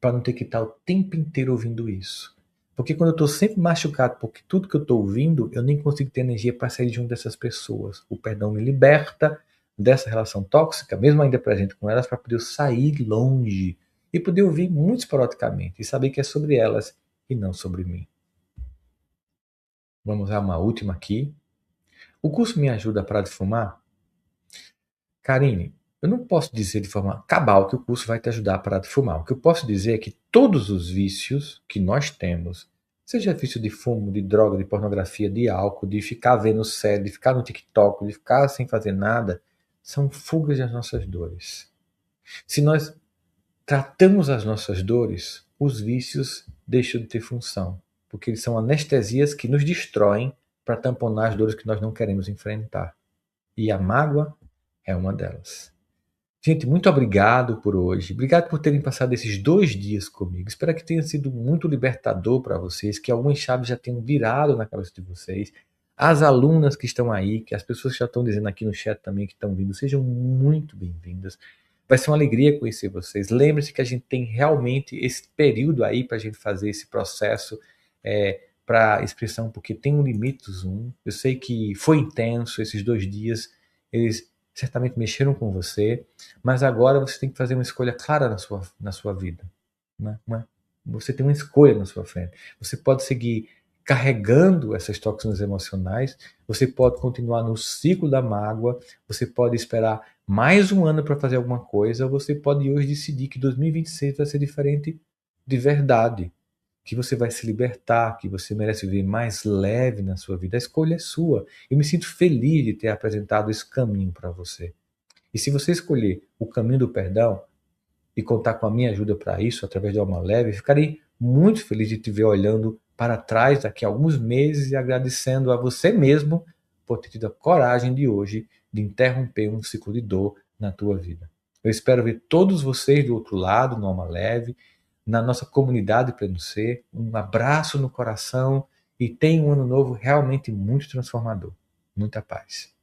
para não ter que estar o tempo inteiro ouvindo isso. Porque quando eu estou sempre machucado, porque tudo que eu estou ouvindo, eu nem consigo ter energia para sair de uma dessas pessoas. O perdão me liberta dessa relação tóxica, mesmo ainda presente com elas, para poder sair longe e poder ouvir muito esporadicamente e saber que é sobre elas e não sobre mim. Vamos a uma última aqui. O curso me ajuda a parar de fumar? Karine, eu não posso dizer de forma cabal que o curso vai te ajudar a parar de fumar. O que eu posso dizer é que todos os vícios que nós temos, seja vício de fumo, de droga, de pornografia, de álcool, de ficar vendo série, de ficar no TikTok, de ficar sem fazer nada, são fugas das nossas dores. Se nós tratamos as nossas dores, os vícios deixam de ter função, porque eles são anestesias que nos destroem para tamponar as dores que nós não queremos enfrentar. E a mágoa é uma delas. Gente, muito obrigado por hoje. Obrigado por terem passado esses 2 dias comigo. Espero que tenha sido muito libertador para vocês, que algumas chaves já tenham virado na cabeça de vocês. As alunas que estão aí, que as pessoas que já estão dizendo aqui no chat também que estão vindo, sejam muito bem-vindas. Vai ser uma alegria conhecer vocês. Lembre-se que a gente tem realmente esse período aí para a gente fazer esse processo para expressão, porque tem um limite do Zoom. Eu sei que foi intenso esses 2 dias, eles certamente mexeram com você, mas agora você tem que fazer uma escolha clara na sua vida. Né? Você tem uma escolha na sua frente. Você pode seguir carregando essas toxinas emocionais, você pode continuar no ciclo da mágoa, você pode esperar mais um ano para fazer alguma coisa, ou você pode hoje decidir que 2026 vai ser diferente de verdade, que você vai se libertar, que você merece viver mais leve na sua vida. A escolha é sua. Eu me sinto feliz de ter apresentado esse caminho para você. E se você escolher o caminho do perdão e contar com a minha ajuda para isso, através de Alma Leve, eu ficarei muito feliz de te ver olhando para trás daqui a alguns meses e agradecendo a você mesmo por ter tido a coragem de hoje de interromper um ciclo de dor na tua vida. Eu espero ver todos vocês do outro lado, no Alma Leve, na nossa comunidade Pleno Ser. Um abraço no coração e tenha um ano novo realmente muito transformador. Muita paz.